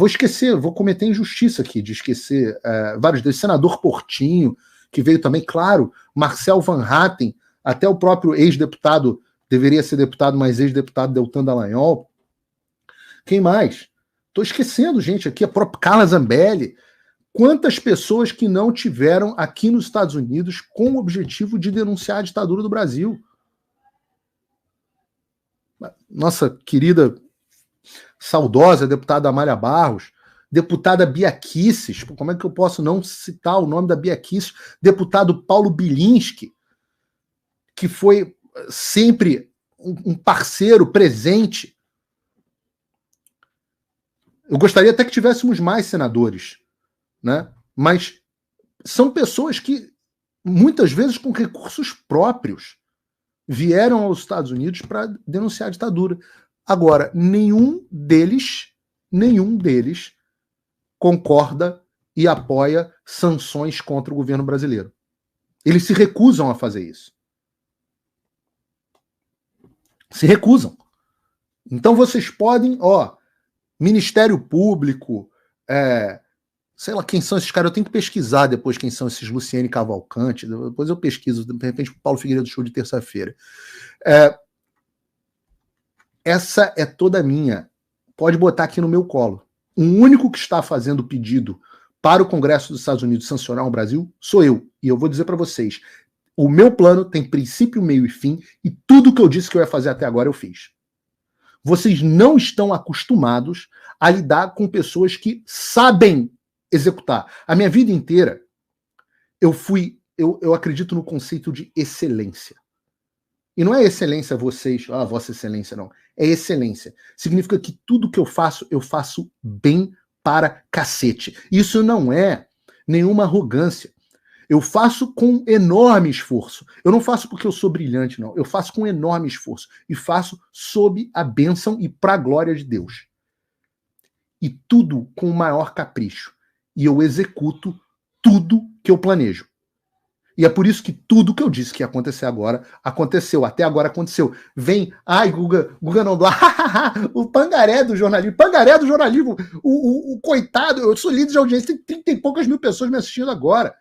Speaker 1: vou cometer injustiça aqui de esquecer vários deles, senador Portinho, que veio também, claro, Marcel Van Hatten, até o próprio ex-deputado, deveria ser deputado, mas ex-deputado Deltan Dallagnol. Quem mais? Estou esquecendo, gente, aqui a própria Carla Zambelli. Quantas pessoas que não tiveram aqui nos Estados Unidos com o objetivo de denunciar a ditadura do Brasil? Nossa querida, saudosa deputada Amália Barros, deputada Bia Kicis, como é que eu posso não citar o nome da Bia Kicis? Deputado Paulo Bilinski, que foi sempre um parceiro presente. Eu gostaria até que tivéssemos mais senadores, né? Mas são pessoas que, muitas vezes, com recursos próprios, vieram aos Estados Unidos para denunciar a ditadura. Agora, nenhum deles concorda e apoia sanções contra o governo brasileiro. Eles se recusam a fazer isso. Se recusam. Então vocês podem, Ministério Público, sei lá quem são esses caras, eu tenho que pesquisar depois quem são esses Luciene Cavalcante, depois eu pesquiso, de repente o Paulo Figueiredo Show de terça-feira. Essa é toda minha. Pode botar aqui no meu colo. O único que está fazendo o pedido para o Congresso dos Estados Unidos sancionar o Brasil sou eu. E eu vou dizer para vocês, o meu plano tem princípio, meio e fim, e tudo que eu disse que eu ia fazer até agora eu fiz. Vocês não estão acostumados a lidar com pessoas que sabem executar. A minha vida inteira, eu acredito no conceito de excelência. E não é excelência vocês, vossa excelência, não. É excelência. Significa que tudo que eu faço bem para cacete. Isso não é nenhuma arrogância. Eu faço com enorme esforço. Eu não faço porque eu sou brilhante, não. Eu faço com enorme esforço. E faço sob a bênção e para a glória de Deus. E tudo com o maior capricho. E eu executo tudo que eu planejo. E é por isso que tudo que eu disse que ia acontecer agora, aconteceu. Até agora aconteceu. Vem, Guga não dá. O pangaré do jornalismo. O coitado, eu sou líder de audiência, tem 30 e poucas mil pessoas me assistindo agora.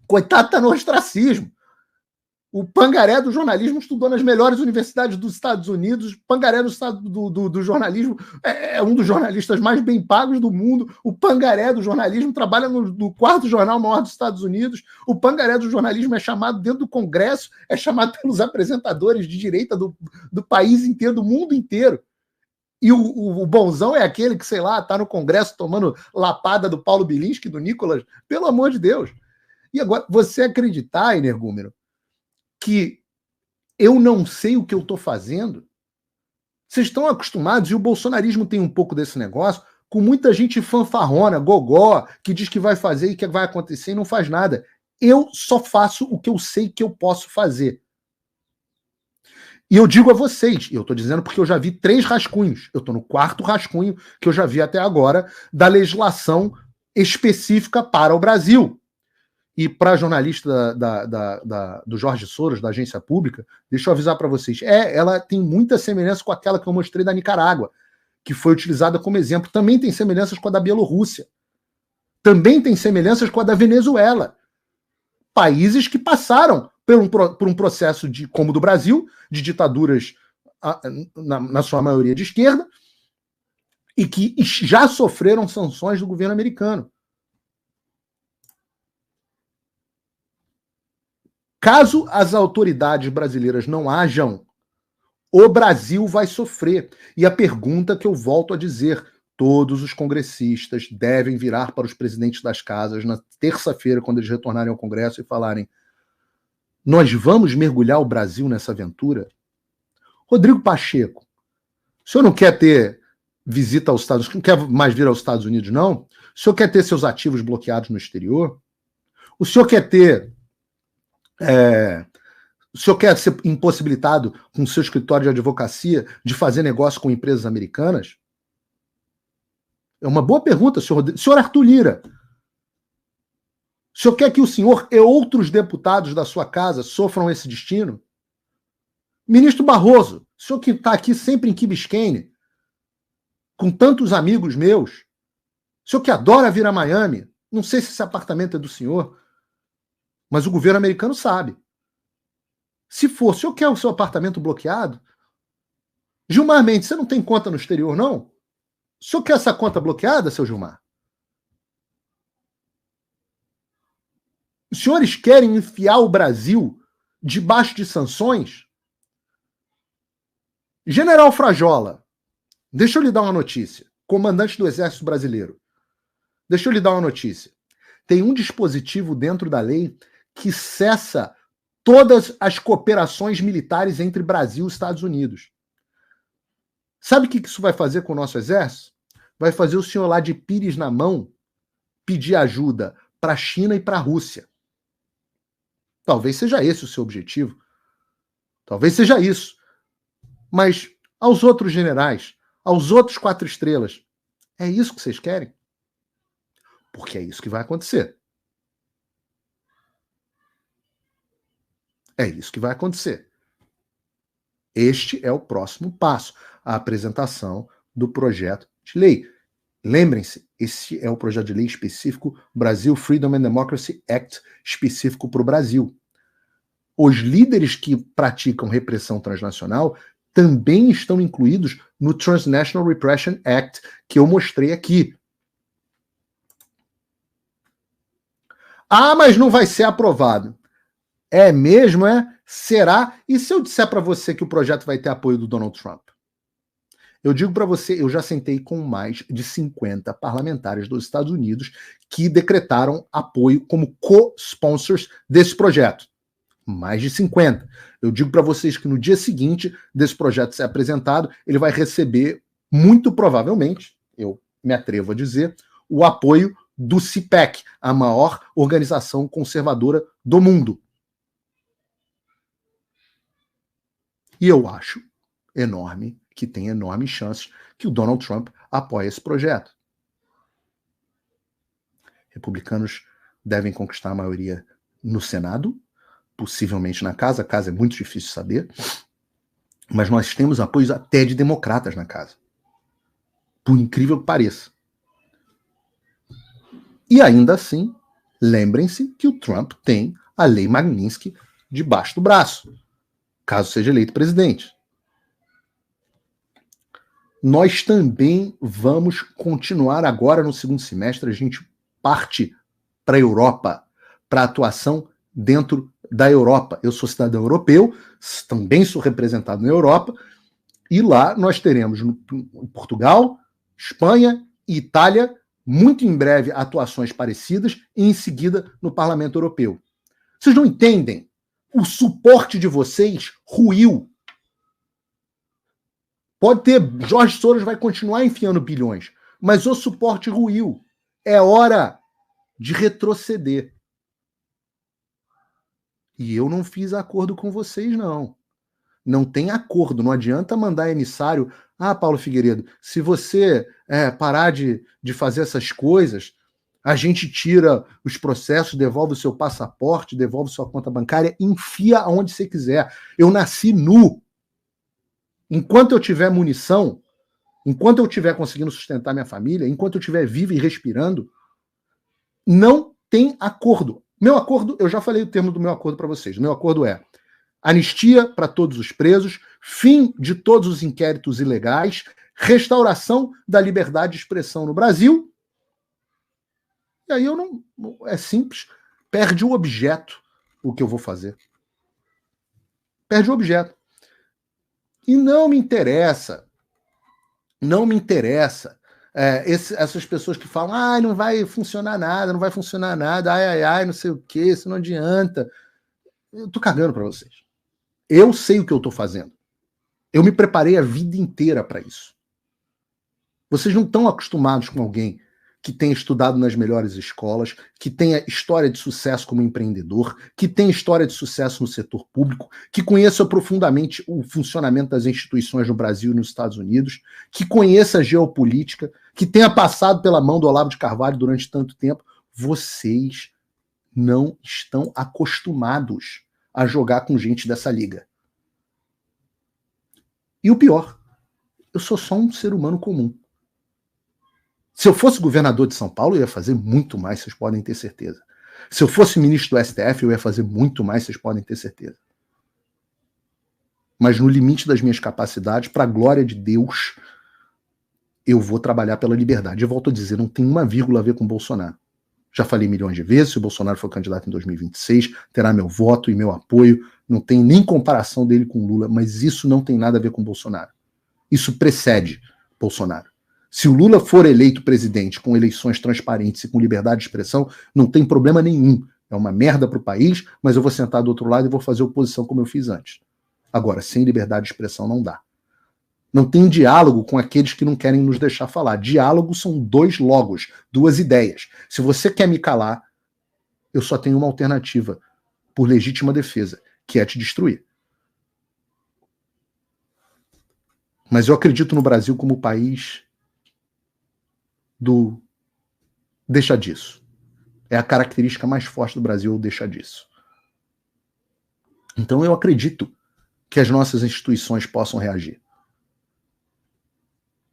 Speaker 1: Coitado, tá no ostracismo. O pangaré do jornalismo estudou nas melhores universidades dos Estados Unidos. O pangaré do jornalismo é um dos jornalistas mais bem pagos do mundo. O pangaré do jornalismo trabalha no quarto jornal maior dos Estados Unidos. O pangaré do jornalismo é chamado dentro do Congresso, é chamado pelos apresentadores de direita do país inteiro, do mundo inteiro. E o bonzão é aquele que, sei lá, tá no Congresso tomando lapada do Paulo Bilinski, do Nicolas. Pelo amor de Deus. E agora, você acreditar, energúmeno, que eu não sei o que eu estou fazendo? Vocês estão acostumados, e o bolsonarismo tem um pouco desse negócio, com muita gente fanfarrona, gogó, que diz que vai fazer e que vai acontecer e não faz nada. Eu só faço o que eu sei que eu posso fazer. E eu digo a vocês, e eu estou dizendo porque eu já vi 3 rascunhos, eu estou no 4º rascunho que eu já vi até agora, da legislação específica para o Brasil. E para a jornalista do Jorge Soros, da agência pública, deixa eu avisar para vocês, ela tem muita semelhança com aquela que eu mostrei da Nicarágua, que foi utilizada como exemplo, também tem semelhanças com a da Bielorrússia. Também tem semelhanças com a da Venezuela. Países que passaram por um processo, como o do Brasil, de ditaduras, na sua maioria de esquerda, e que já sofreram sanções do governo americano. Caso as autoridades brasileiras não ajam, o Brasil vai sofrer. E a pergunta que eu volto a dizer: todos os congressistas devem virar para os presidentes das casas na terça-feira, quando eles retornarem ao Congresso, e falarem: nós vamos mergulhar o Brasil nessa aventura? Rodrigo Pacheco, o senhor não quer ter visita aos Estados Unidos, não quer mais vir aos Estados Unidos, não? O senhor quer ter seus ativos bloqueados no exterior? O senhor quer ter... o senhor quer ser impossibilitado com seu escritório de advocacia de fazer negócio com empresas americanas? É uma boa pergunta, senhor Arthur Lira. O senhor quer que o senhor e outros deputados da sua casa sofram esse destino? Ministro Barroso, o senhor que está aqui sempre em Key Biscayne, com tantos amigos meus, o senhor que adora vir a Miami, não sei se esse apartamento é do senhor, mas o governo americano sabe. Se for, o senhor quer o seu apartamento bloqueado? Gilmar Mendes, você não tem conta no exterior, não? O senhor quer essa conta bloqueada, seu Gilmar? Os senhores querem enfiar o Brasil debaixo de sanções? General Frajola, deixa eu lhe dar uma notícia. Comandante do Exército Brasileiro, deixa eu lhe dar uma notícia. Tem um dispositivo dentro da lei que cessa todas as cooperações militares entre Brasil e Estados Unidos. Sabe o que isso vai fazer com o nosso exército? Vai fazer o senhor lá de pires na mão pedir ajuda para a China e para a Rússia. Talvez seja esse o seu objetivo. Talvez seja isso. Mas aos outros generais, aos outros 4 estrelas, é isso que vocês querem? Porque é isso que vai acontecer. É isso que vai acontecer. Este é o próximo passo, a apresentação do projeto de lei. Lembrem-se, esse é o projeto de lei específico Brasil Freedom and Democracy Act, específico para o Brasil. Os líderes que praticam repressão transnacional também estão incluídos no Transnational Repression Act, que eu mostrei aqui. Ah, mas não vai ser aprovado. É mesmo, é? Será? E se eu disser para você que o projeto vai ter apoio do Donald Trump? Eu digo para você, eu já sentei com mais de 50 parlamentares dos Estados Unidos que decretaram apoio como co-sponsors desse projeto. Mais de 50. Eu digo para vocês que no dia seguinte desse projeto ser apresentado, ele vai receber, muito provavelmente, eu me atrevo a dizer, o apoio do CPAC, a maior organização conservadora do mundo. E eu acho enorme, que tem enormes chances que o Donald Trump apoie esse projeto. Republicanos devem conquistar a maioria no Senado, possivelmente na casa. A casa é muito difícil de saber, mas nós temos apoios até de democratas na casa, por incrível que pareça. E ainda assim, lembrem-se que o Trump tem a lei Magnitsky debaixo do braço, caso seja eleito presidente. Nós também vamos continuar agora no segundo semestre, a gente parte para a Europa, para atuação dentro da Europa. Eu sou cidadão europeu, também sou representado na Europa, e lá nós teremos em Portugal, Espanha e Itália, muito em breve, atuações parecidas, e em seguida no Parlamento Europeu. Vocês não entendem? O suporte de vocês ruiu. Pode ter, Jorge Soros vai continuar enfiando bilhões, mas o suporte ruiu. É hora de retroceder. E eu não fiz acordo com vocês, não. Não tem acordo, não adianta mandar emissário. Ah, Paulo Figueiredo, se você parar de fazer essas coisas, a gente tira os processos, devolve o seu passaporte, devolve sua conta bancária, enfia aonde você quiser. Eu nasci nu. Enquanto eu tiver munição, enquanto eu estiver conseguindo sustentar minha família, enquanto eu estiver vivo e respirando, não tem acordo. Meu acordo, eu já falei o termo do meu acordo para vocês. Meu acordo é anistia para todos os presos, fim de todos os inquéritos ilegais, restauração da liberdade de expressão no Brasil. E aí eu não... É simples. Perde o objeto o que eu vou fazer. Perde o objeto. E não me interessa essas pessoas que falam, não vai funcionar nada, não sei o que, isso não adianta. Eu tô cagando para vocês. Eu sei o que eu tô fazendo. Eu me preparei a vida inteira para isso. Vocês não estão acostumados com alguém que tenha estudado nas melhores escolas, que tenha história de sucesso como empreendedor, que tenha história de sucesso no setor público, que conheça profundamente o funcionamento das instituições no Brasil e nos Estados Unidos, que conheça a geopolítica, que tenha passado pela mão do Olavo de Carvalho durante tanto tempo. Vocês não estão acostumados a jogar com gente dessa liga. E o pior, eu sou só um ser humano comum. Se eu fosse governador de São Paulo, eu ia fazer muito mais, vocês podem ter certeza. Se eu fosse ministro do STF, eu ia fazer muito mais, vocês podem ter certeza. Mas no limite das minhas capacidades, para a glória de Deus, eu vou trabalhar pela liberdade. Eu volto a dizer, não tem uma vírgula a ver com o Bolsonaro. Já falei milhões de vezes, se o Bolsonaro for candidato em 2026, terá meu voto e meu apoio. Não tem nem comparação dele com Lula, mas isso não tem nada a ver com o Bolsonaro. Isso precede Bolsonaro. Se o Lula for eleito presidente com eleições transparentes e com liberdade de expressão, não tem problema nenhum. É uma merda para o país, mas eu vou sentar do outro lado e vou fazer oposição como eu fiz antes. Agora, sem liberdade de expressão não dá. Não tem diálogo com aqueles que não querem nos deixar falar. Diálogo são dois logos, duas ideias. Se você quer me calar, eu só tenho uma alternativa, por legítima defesa, que é te destruir. Mas eu acredito no Brasil como o país do deixa disso. É a característica mais forte do Brasil, o deixa disso. Então eu acredito que as nossas instituições possam reagir.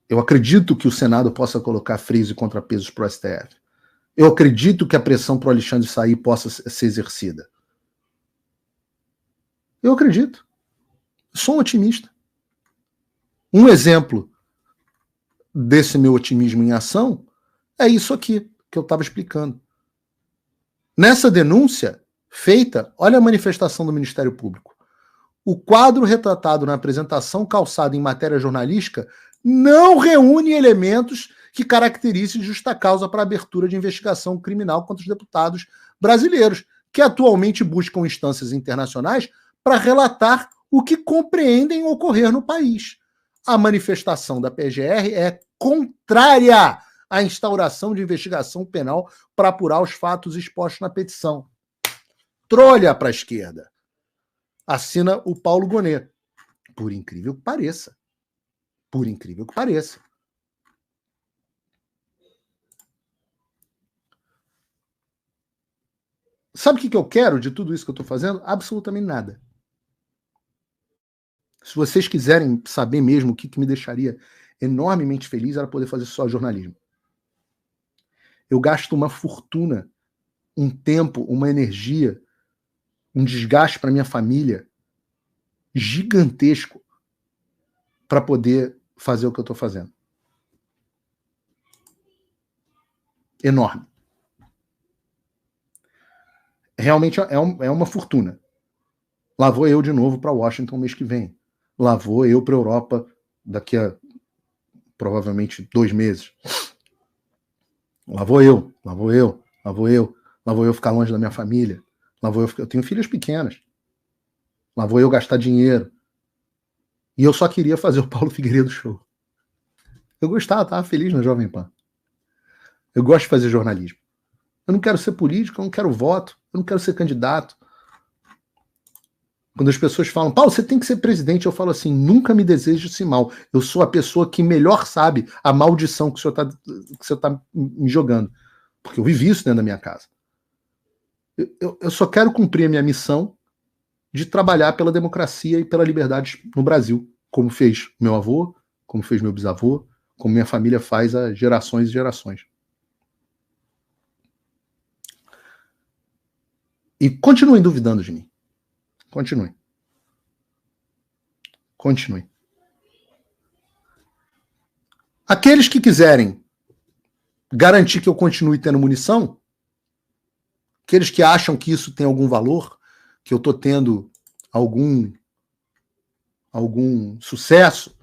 Speaker 1: Eu acredito que o Senado possa colocar freios e contrapesos para o STF. Eu acredito que a pressão para o Alexandre sair possa ser exercida. Eu acredito. Sou um otimista. Um exemplo desse meu otimismo em ação é isso aqui que eu estava explicando. Nessa denúncia feita, olha a manifestação do Ministério Público. O quadro retratado na apresentação calçado em matéria jornalística não reúne elementos que caracterizem justa causa para a abertura de investigação criminal contra os deputados brasileiros, que atualmente buscam instâncias internacionais para relatar o que compreendem ocorrer no país. A manifestação da PGR é contrária à instauração de investigação penal para apurar os fatos expostos na petição. Trolha para a esquerda. Assina o Paulo Gonet. Por incrível que pareça. Por incrível que pareça. Sabe o que eu quero de tudo isso que eu estou fazendo? Absolutamente nada. Se vocês quiserem saber mesmo o que me deixaria enormemente feliz, era poder fazer só jornalismo. Eu gasto uma fortuna, um tempo, uma energia, um desgaste para minha família gigantesco para poder fazer o que eu estou fazendo. Enorme. Realmente é uma fortuna. Lá vou eu de novo para Washington mês que vem. Lá vou eu para a Europa daqui a provavelmente 2 meses. Lá vou eu ficar longe da minha família. Eu tenho filhas pequenas. Lá vou eu gastar dinheiro. E eu só queria fazer o Paulo Figueiredo Show. Eu gostava, estava feliz na Jovem Pan. Eu gosto de fazer jornalismo. Eu não quero ser político, eu não quero voto, eu não quero ser candidato. Quando as pessoas falam, Paulo, você tem que ser presidente, eu falo assim, nunca me deseje esse mal. Eu sou a pessoa que melhor sabe a maldição que o senhor está me jogando. Porque eu vivi isso dentro da minha casa. Eu só quero cumprir a minha missão de trabalhar pela democracia e pela liberdade no Brasil, como fez meu avô, como fez meu bisavô, como minha família faz há gerações e gerações. E continuem duvidando de mim. Continuem. Continuem. Aqueles que quiserem garantir que eu continue tendo munição, aqueles que acham que isso tem algum valor, que eu estou tendo algum sucesso,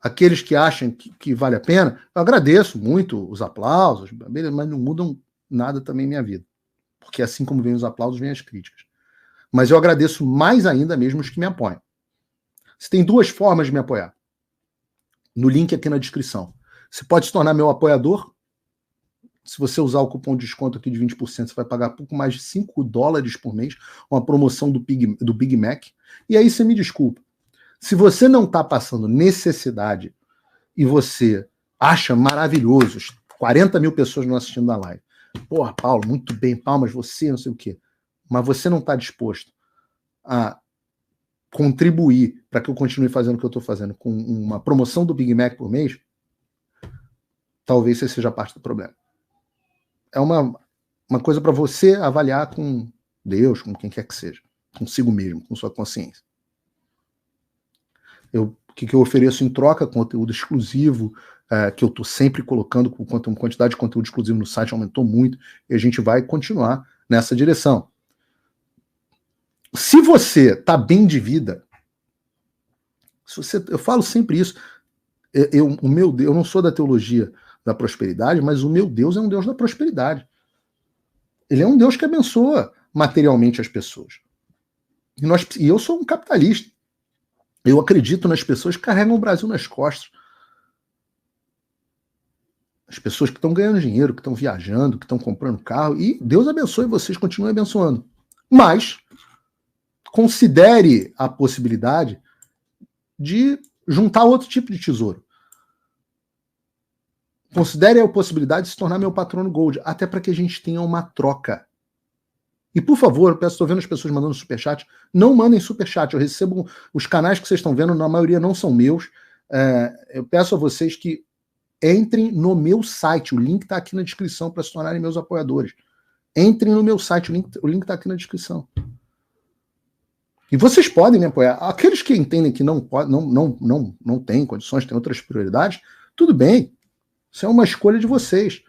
Speaker 1: aqueles que acham que vale a pena, eu agradeço muito os aplausos, mas não mudam nada também minha vida. Porque assim como vem os aplausos, vem as críticas. Mas eu agradeço mais ainda mesmo os que me apoiam. Você tem duas formas de me apoiar. No link aqui na descrição. Você pode se tornar meu apoiador. Se você usar o cupom de desconto aqui de 20%, você vai pagar pouco mais de $5 por mês, uma promoção do Big Mac. E aí você me desculpa. Se você não está passando necessidade e você acha maravilhoso, 40 mil pessoas não assistindo a live. Porra, Paulo, muito bem, palmas, você, não sei o quê. Mas você não está disposto a contribuir para que eu continue fazendo o que eu estou fazendo com uma promoção do Big Mac por mês, talvez você seja parte do problema. É uma coisa para você avaliar com Deus, com quem quer que seja, consigo mesmo, com sua consciência. O que eu ofereço em troca? Conteúdo exclusivo, que eu estou sempre colocando, a quantidade de conteúdo exclusivo no site aumentou muito, e a gente vai continuar nessa direção. Se você está bem de vida, eu falo sempre isso, eu não sou da teologia da prosperidade, mas o meu Deus é um Deus da prosperidade. Ele é um Deus que abençoa materialmente as pessoas. E eu sou um capitalista. Eu acredito nas pessoas que carregam o Brasil nas costas. As pessoas que estão ganhando dinheiro, que estão viajando, que estão comprando carro. E Deus abençoe vocês, continue abençoando. Mas considere a possibilidade de juntar outro tipo de tesouro. Considere a possibilidade de se tornar meu patrono Gold, até para que a gente tenha uma troca. E, por favor, eu estou vendo as pessoas mandando superchat, não mandem superchat, eu recebo os canais que vocês estão vendo, na maioria não são meus. Eu peço a vocês que entrem no meu site, o link está aqui na descrição para se tornarem meus apoiadores. Entrem no meu site, o link está aqui na descrição. E vocês podem me apoiar. Aqueles que entendem que não têm condições, têm outras prioridades, tudo bem. Isso é uma escolha de vocês.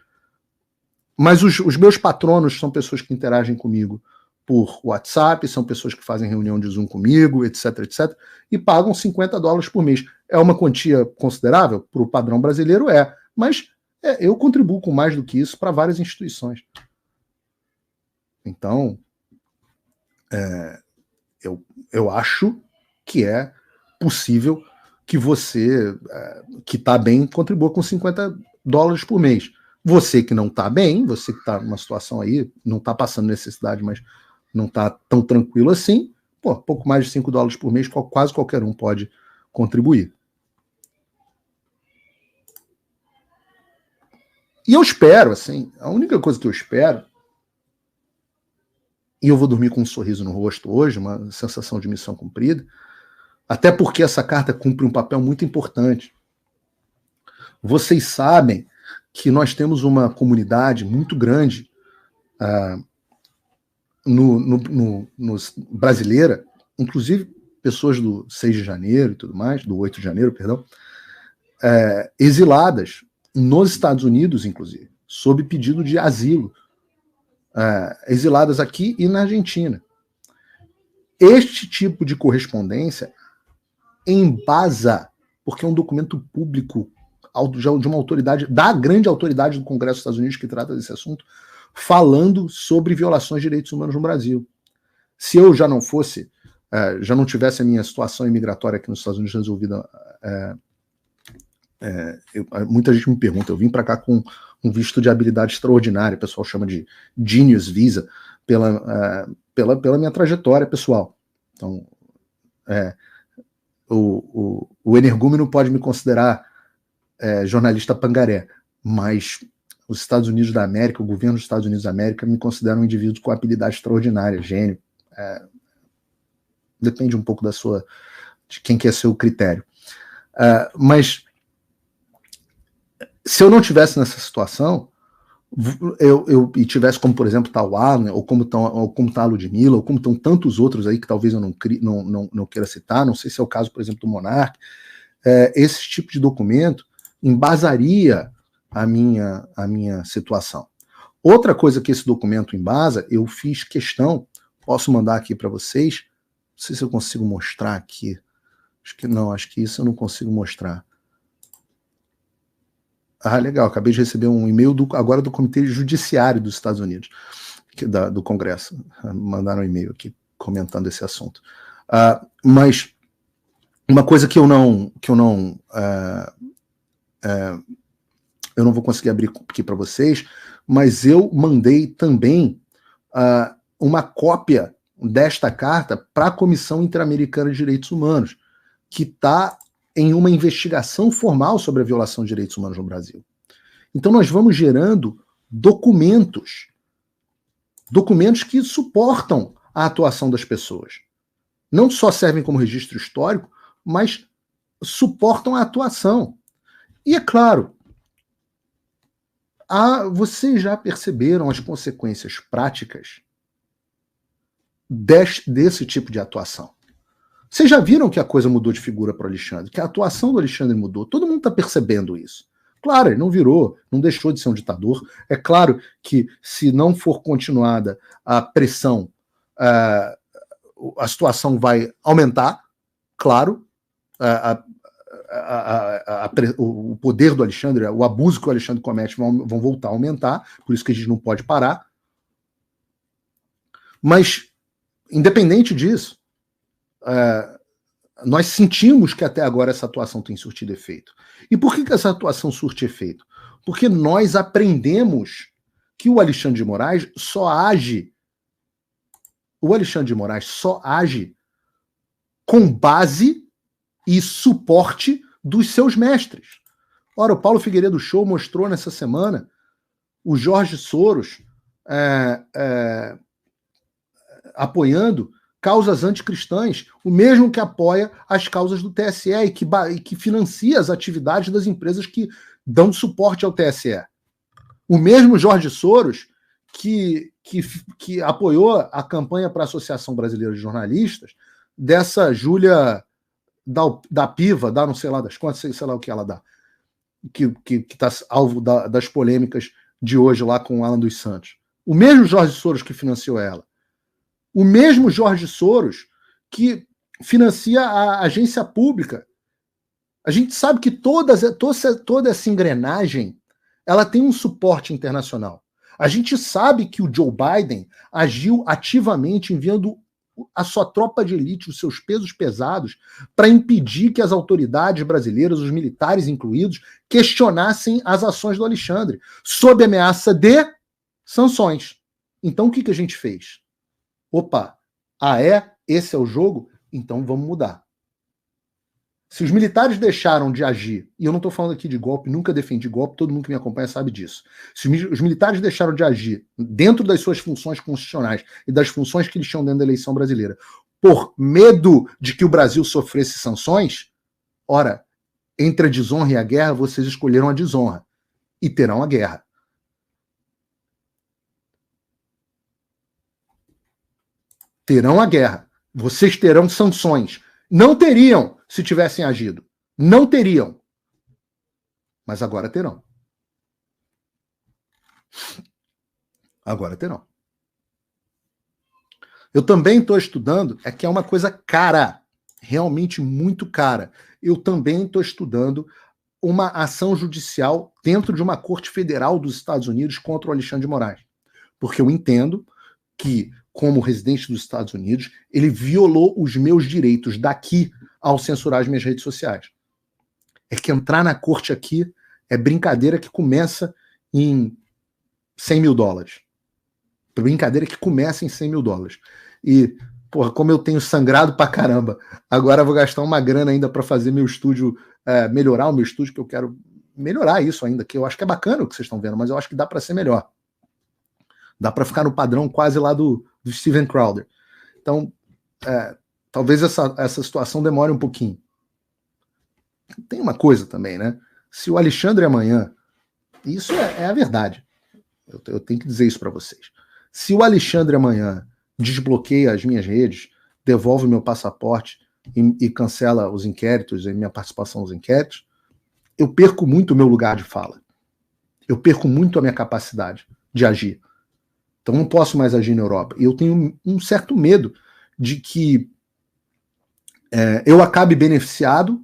Speaker 1: Mas os meus patronos são pessoas que interagem comigo por WhatsApp, são pessoas que fazem reunião de Zoom comigo, etc, etc, e pagam $50 por mês. É uma quantia considerável? Para o padrão brasileiro mas eu contribuo com mais do que isso para várias instituições. Então, eu acho que é possível que você, que está bem, contribua com $50 por mês. Você que não está bem, você que está numa situação aí, não está passando necessidade, mas não está tão tranquilo assim, pouco mais de $5 por mês, quase qualquer um pode contribuir. E eu espero, assim, a única coisa que eu espero, e eu vou dormir com um sorriso no rosto hoje, uma sensação de missão cumprida, até porque essa carta cumpre um papel muito importante. Vocês sabem que nós temos uma comunidade muito grande brasileira, inclusive pessoas do 6 de janeiro e tudo mais, do 8 de janeiro, perdão, exiladas nos Estados Unidos, inclusive, sob pedido de asilo, exiladas aqui e na Argentina. Este tipo de correspondência embasa, porque é um documento público de uma autoridade, da grande autoridade do Congresso dos Estados Unidos que trata desse assunto, falando sobre violações de direitos humanos no Brasil. Se eu já não fosse, já não tivesse a minha situação imigratória aqui nos Estados Unidos resolvida, muita gente me pergunta, eu vim para cá com um visto de habilidade extraordinária, o pessoal chama de Genius Visa, pela minha trajetória pessoal. Então, o energúmeno pode me considerar jornalista pangaré, mas os Estados Unidos da América, o governo dos Estados Unidos da América me considera um indivíduo com habilidade extraordinária, gênio. Depende um pouco de quem que é seu critério. Mas Se eu não tivesse nessa situação, e tivesse como, por exemplo, tá o Alan, ou como tá a Ludmilla, ou como estão tantos outros aí que talvez eu não queira citar, não sei se é o caso, por exemplo, do Monark, esse tipo de documento embasaria a minha situação. Outra coisa que esse documento embasa, eu fiz questão, posso mandar aqui para vocês, não sei se eu consigo mostrar aqui, acho que isso eu não consigo mostrar. Ah, legal, acabei de receber um e-mail agora do Comitê Judiciário dos Estados Unidos, do Congresso, mandaram um e-mail aqui comentando esse assunto. Mas uma coisa que eu não vou conseguir abrir aqui para vocês, mas eu mandei também uma cópia desta carta para a Comissão Interamericana de Direitos Humanos, que está em uma investigação formal sobre a violação de direitos humanos no Brasil. Então nós vamos gerando documentos que suportam a atuação das pessoas. Não só servem como registro histórico, mas suportam a atuação. E é claro, vocês já perceberam as consequências práticas desse tipo de atuação. Vocês já viram que a coisa mudou de figura para o Alexandre, que a atuação do Alexandre mudou. Todo mundo está percebendo isso. Claro, ele não deixou de ser um ditador. É claro que se não for continuada a pressão, a situação vai aumentar, claro. O poder do Alexandre, o abuso que o Alexandre comete vão voltar a aumentar, por isso que a gente não pode parar. Mas, independente disso, nós sentimos que até agora essa atuação tem surtido efeito. E por que essa atuação surte efeito? Porque nós aprendemos que o Alexandre de Moraes só age com base e suporte dos seus mestres. Ora, o Paulo Figueiredo Show mostrou nessa semana o Jorge Soros apoiando causas anticristãs, o mesmo que apoia as causas do TSE e que financia as atividades das empresas que dão suporte ao TSE. O mesmo Jorge Soros que apoiou a campanha para a Associação Brasileira de Jornalistas dessa Júlia da Piva, dá não sei lá das quantas, sei lá o que ela dá, que está alvo das polêmicas de hoje lá com o Alan dos Santos. O mesmo Jorge Soros que financiou ela. O mesmo Jorge Soros que financia a agência pública. A gente sabe que toda essa engrenagem ela tem um suporte internacional. A gente sabe que o Joe Biden agiu ativamente enviando a sua tropa de elite, os seus pesos pesados, para impedir que as autoridades brasileiras, os militares incluídos, questionassem as ações do Alexandre, sob ameaça de sanções. Então o que a gente fez? Opa, esse é o jogo? Então vamos mudar. Se os militares deixaram de agir, e eu não estou falando aqui de golpe, nunca defendi golpe, todo mundo que me acompanha sabe disso. Se os militares deixaram de agir dentro das suas funções constitucionais e das funções que eles tinham dentro da eleição brasileira, por medo de que o Brasil sofresse sanções, ora, entre a desonra e a guerra, vocês escolheram a desonra e terão a guerra. Terão a guerra. Vocês terão sanções. Não teriam se tivessem agido. Não teriam. Mas agora terão. Agora terão. Eu também estou estudando, que é uma coisa cara, realmente muito cara. Eu também estou estudando uma ação judicial dentro de uma corte federal dos Estados Unidos contra o Alexandre de Moraes. Porque eu entendo que, como residente dos Estados Unidos, ele violou os meus direitos daqui ao censurar as minhas redes sociais. É que entrar na corte aqui é brincadeira que começa em $100 mil. Brincadeira que começa em $100 mil. E, porra, como eu tenho sangrado pra caramba, agora eu vou gastar uma grana ainda para fazer meu estúdio, melhorar o meu estúdio, que eu quero melhorar isso ainda, que eu acho que é bacana o que vocês estão vendo, mas eu acho que dá para ser melhor. Dá para ficar no padrão quase lá do Steven Crowder. Então, talvez essa situação demore um pouquinho. Tem uma coisa também, né? Se o Alexandre amanhã Isso é a verdade. Eu tenho que dizer isso para vocês. Se o Alexandre amanhã desbloqueia as minhas redes, devolve meu passaporte e cancela os inquéritos, a minha participação nos inquéritos, eu perco muito o meu lugar de fala. Eu perco muito a minha capacidade de agir. Então não posso mais agir na Europa. E eu tenho um certo medo de que eu acabe beneficiado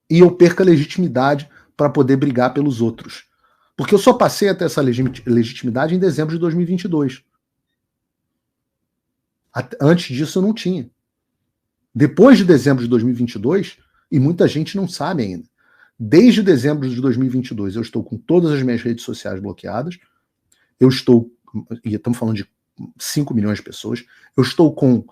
Speaker 1: e eu perca legitimidade para poder brigar pelos outros. Porque eu só passei a ter essa legitimidade em dezembro de 2022. Antes disso eu não tinha. Depois de dezembro de 2022, e muita gente não sabe ainda, desde dezembro de 2022 eu estou com todas as minhas redes sociais bloqueadas, e estamos falando de 5 milhões de pessoas, eu estou com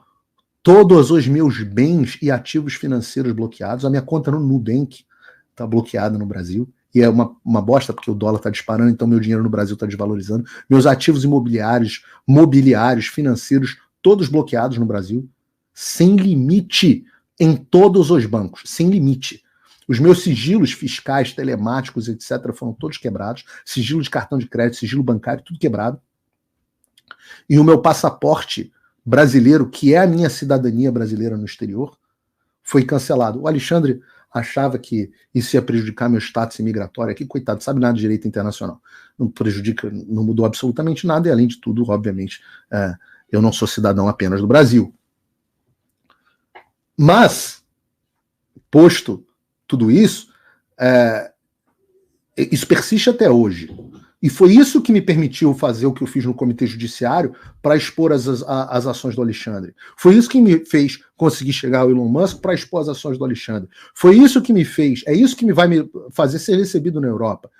Speaker 1: todos os meus bens e ativos financeiros bloqueados, a minha conta no Nubank está bloqueada no Brasil, e é uma bosta porque o dólar está disparando, então meu dinheiro no Brasil está desvalorizando, meus ativos imobiliários, financeiros, todos bloqueados no Brasil, sem limite em todos os bancos, sem limite. Os meus sigilos fiscais, telemáticos, etc., foram todos quebrados, sigilo de cartão de crédito, sigilo bancário, tudo quebrado. E o meu passaporte brasileiro, que é a minha cidadania brasileira no exterior, foi cancelado. O Alexandre achava que isso ia prejudicar meu status imigratório aqui, coitado, sabe nada de direito internacional. Não prejudica, não mudou absolutamente nada, e além de tudo, obviamente, eu não sou cidadão apenas do Brasil. Mas, posto tudo isso, isso persiste até hoje. E foi isso que me permitiu fazer o que eu fiz no Comitê Judiciário para expor as ações do Alexandre. Foi isso que me fez conseguir chegar ao Elon Musk para expor as ações do Alexandre. Foi isso que me fez, é isso que vai me fazer ser recebido na Europa.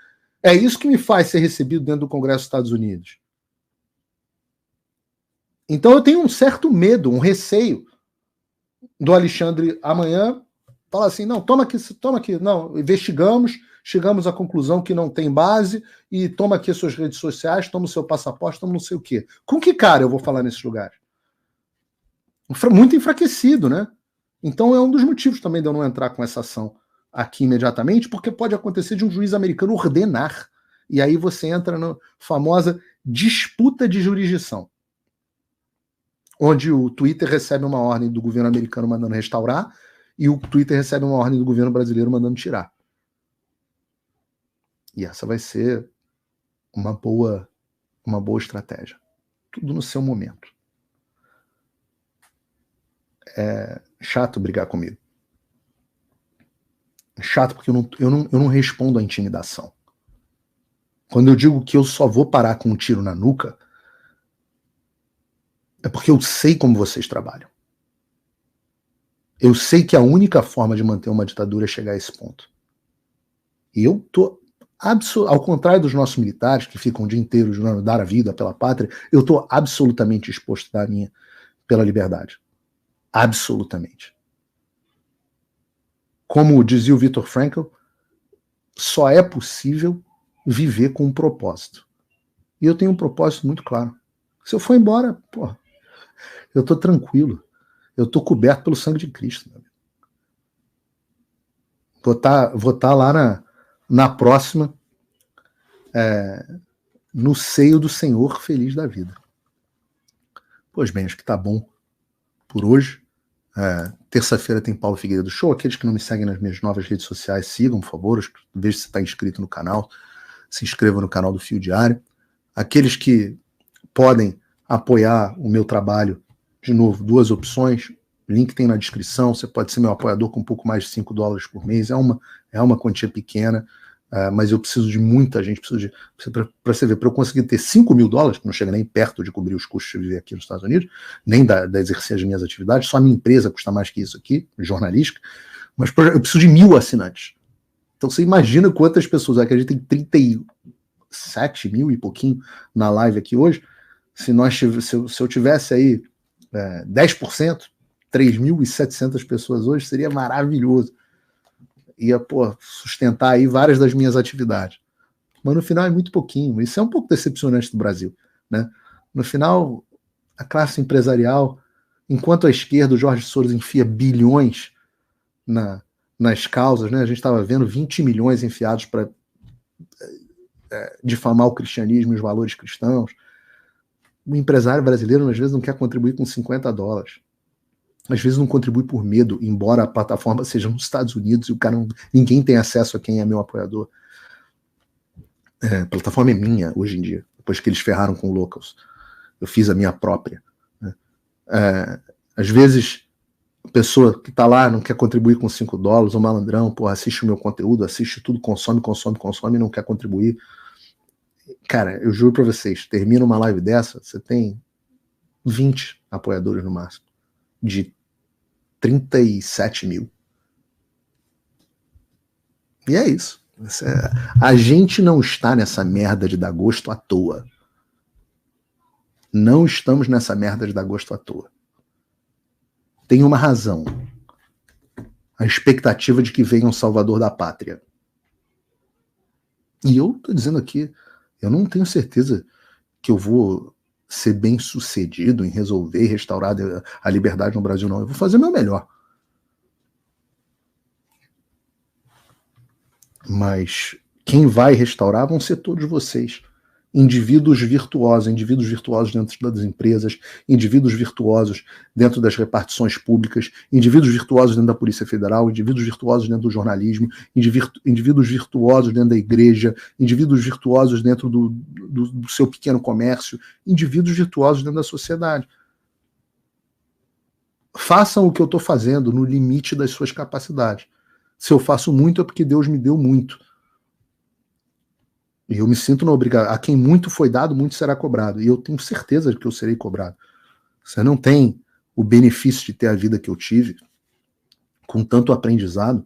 Speaker 1: É isso que me faz ser recebido dentro do Congresso dos Estados Unidos. Então eu tenho um certo medo, um receio do Alexandre amanhã falar assim, não, toma aqui, não, investigamos, chegamos à conclusão que não tem base e toma aqui as suas redes sociais, toma o seu passaporte, toma não sei o quê. Com que cara eu vou falar nesses lugares? Muito enfraquecido, né? Então é um dos motivos também de eu não entrar com essa ação aqui imediatamente, porque pode acontecer de um juiz americano ordenar, e aí você entra na famosa disputa de jurisdição, onde o Twitter recebe uma ordem do governo americano mandando restaurar e o Twitter recebe uma ordem do governo brasileiro mandando tirar. E essa vai ser uma boa estratégia. Tudo no seu momento. É chato brigar comigo. É chato porque eu não respondo à intimidação. Quando eu digo que eu só vou parar com um tiro na nuca, é porque eu sei como vocês trabalham. Eu sei que a única forma de manter uma ditadura é chegar a esse ponto. E eu tô ao contrário dos nossos militares, que ficam o dia inteiro jurando dar a vida pela pátria, eu estou absolutamente exposto a dar a minha pela liberdade. Absolutamente. Como dizia o Viktor Frankl, só é possível viver com um propósito. E eu tenho um propósito muito claro. Se eu for embora, porra, eu estou tranquilo. Eu estou coberto pelo sangue de Cristo. Meu amigo. Vou tá lá na próxima, no seio do Senhor, feliz da vida. Pois bem, acho que tá bom por hoje. Terça-feira tem Paulo Figueiredo Show. Aqueles que não me seguem nas minhas novas redes sociais, sigam, por favor. Veja se está inscrito no canal. Se inscreva no canal do Fio Diário. Aqueles que podem apoiar o meu trabalho, de novo, 2 opções. Link tem na descrição. Você pode ser meu apoiador com um pouco mais de $5 por mês. É uma quantia pequena, mas eu preciso de muita gente. Para você ver, para eu conseguir ter $5.000, que não chega nem perto de cobrir os custos de viver aqui nos Estados Unidos, nem da exercer as minhas atividades, só a minha empresa custa mais que isso aqui, jornalística, mas eu preciso de 1.000 assinantes. Então você imagina quantas pessoas, aqui a gente tem 37 mil e pouquinho na live aqui hoje. Se eu tivesse aí 10%, 3.700 pessoas hoje, seria maravilhoso. Ia sustentar aí várias das minhas atividades. Mas no final é muito pouquinho. Isso é um pouco decepcionante do Brasil, né? No final, a classe empresarial, enquanto a esquerda, o Jorge Soros enfia bilhões nas causas, né? A gente estava vendo 20 milhões enfiados para difamar o cristianismo e os valores cristãos. O empresário brasileiro, às vezes, não quer contribuir com $50. Às vezes não contribui por medo, embora a plataforma seja nos Estados Unidos e ninguém tem acesso a quem é meu apoiador. A plataforma é minha hoje em dia, depois que eles ferraram com o Locals. Eu fiz a minha própria. Né? Às vezes, a pessoa que está lá não quer contribuir com $5, o malandrão, porra, assiste o meu conteúdo, assiste tudo, consome e não quer contribuir. Cara, eu juro para vocês, termina uma live dessa, você tem 20 apoiadores no máximo, de 37 mil. E é isso. A gente não está nessa merda de dar gosto à toa. Não estamos nessa merda de dar gosto à toa. Tem uma razão. A expectativa de que venha um salvador da pátria. E eu tô dizendo aqui, eu não tenho certeza que eu vou ser bem sucedido em resolver e restaurar a liberdade no Brasil, não. Eu vou fazer o meu melhor. Mas quem vai restaurar vão ser todos vocês. Indivíduos virtuosos dentro das empresas, indivíduos virtuosos dentro das repartições públicas, indivíduos virtuosos dentro da Polícia Federal, indivíduos virtuosos dentro do jornalismo, indivíduos virtuosos dentro da igreja, indivíduos virtuosos dentro do seu pequeno comércio, indivíduos virtuosos dentro da sociedade. Façam o que eu estou fazendo no limite das suas capacidades. Se eu faço muito é porque Deus me deu muito. E eu me sinto na obrigação. A quem muito foi dado, muito será cobrado. E eu tenho certeza de que eu serei cobrado. Você não tem o benefício de ter a vida que eu tive, com tanto aprendizado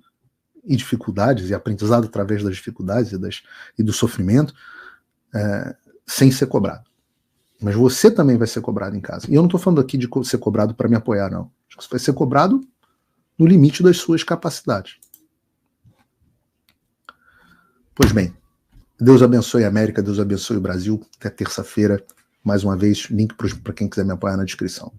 Speaker 1: e dificuldades, e aprendizado através das dificuldades e do sofrimento, sem ser cobrado. Mas você também vai ser cobrado em casa. E eu não estou falando aqui de ser cobrado para me apoiar, não. Acho que você vai ser cobrado no limite das suas capacidades. Pois bem, Deus abençoe a América, Deus abençoe o Brasil. Até terça-feira, mais uma vez, link para quem quiser me apoiar na descrição.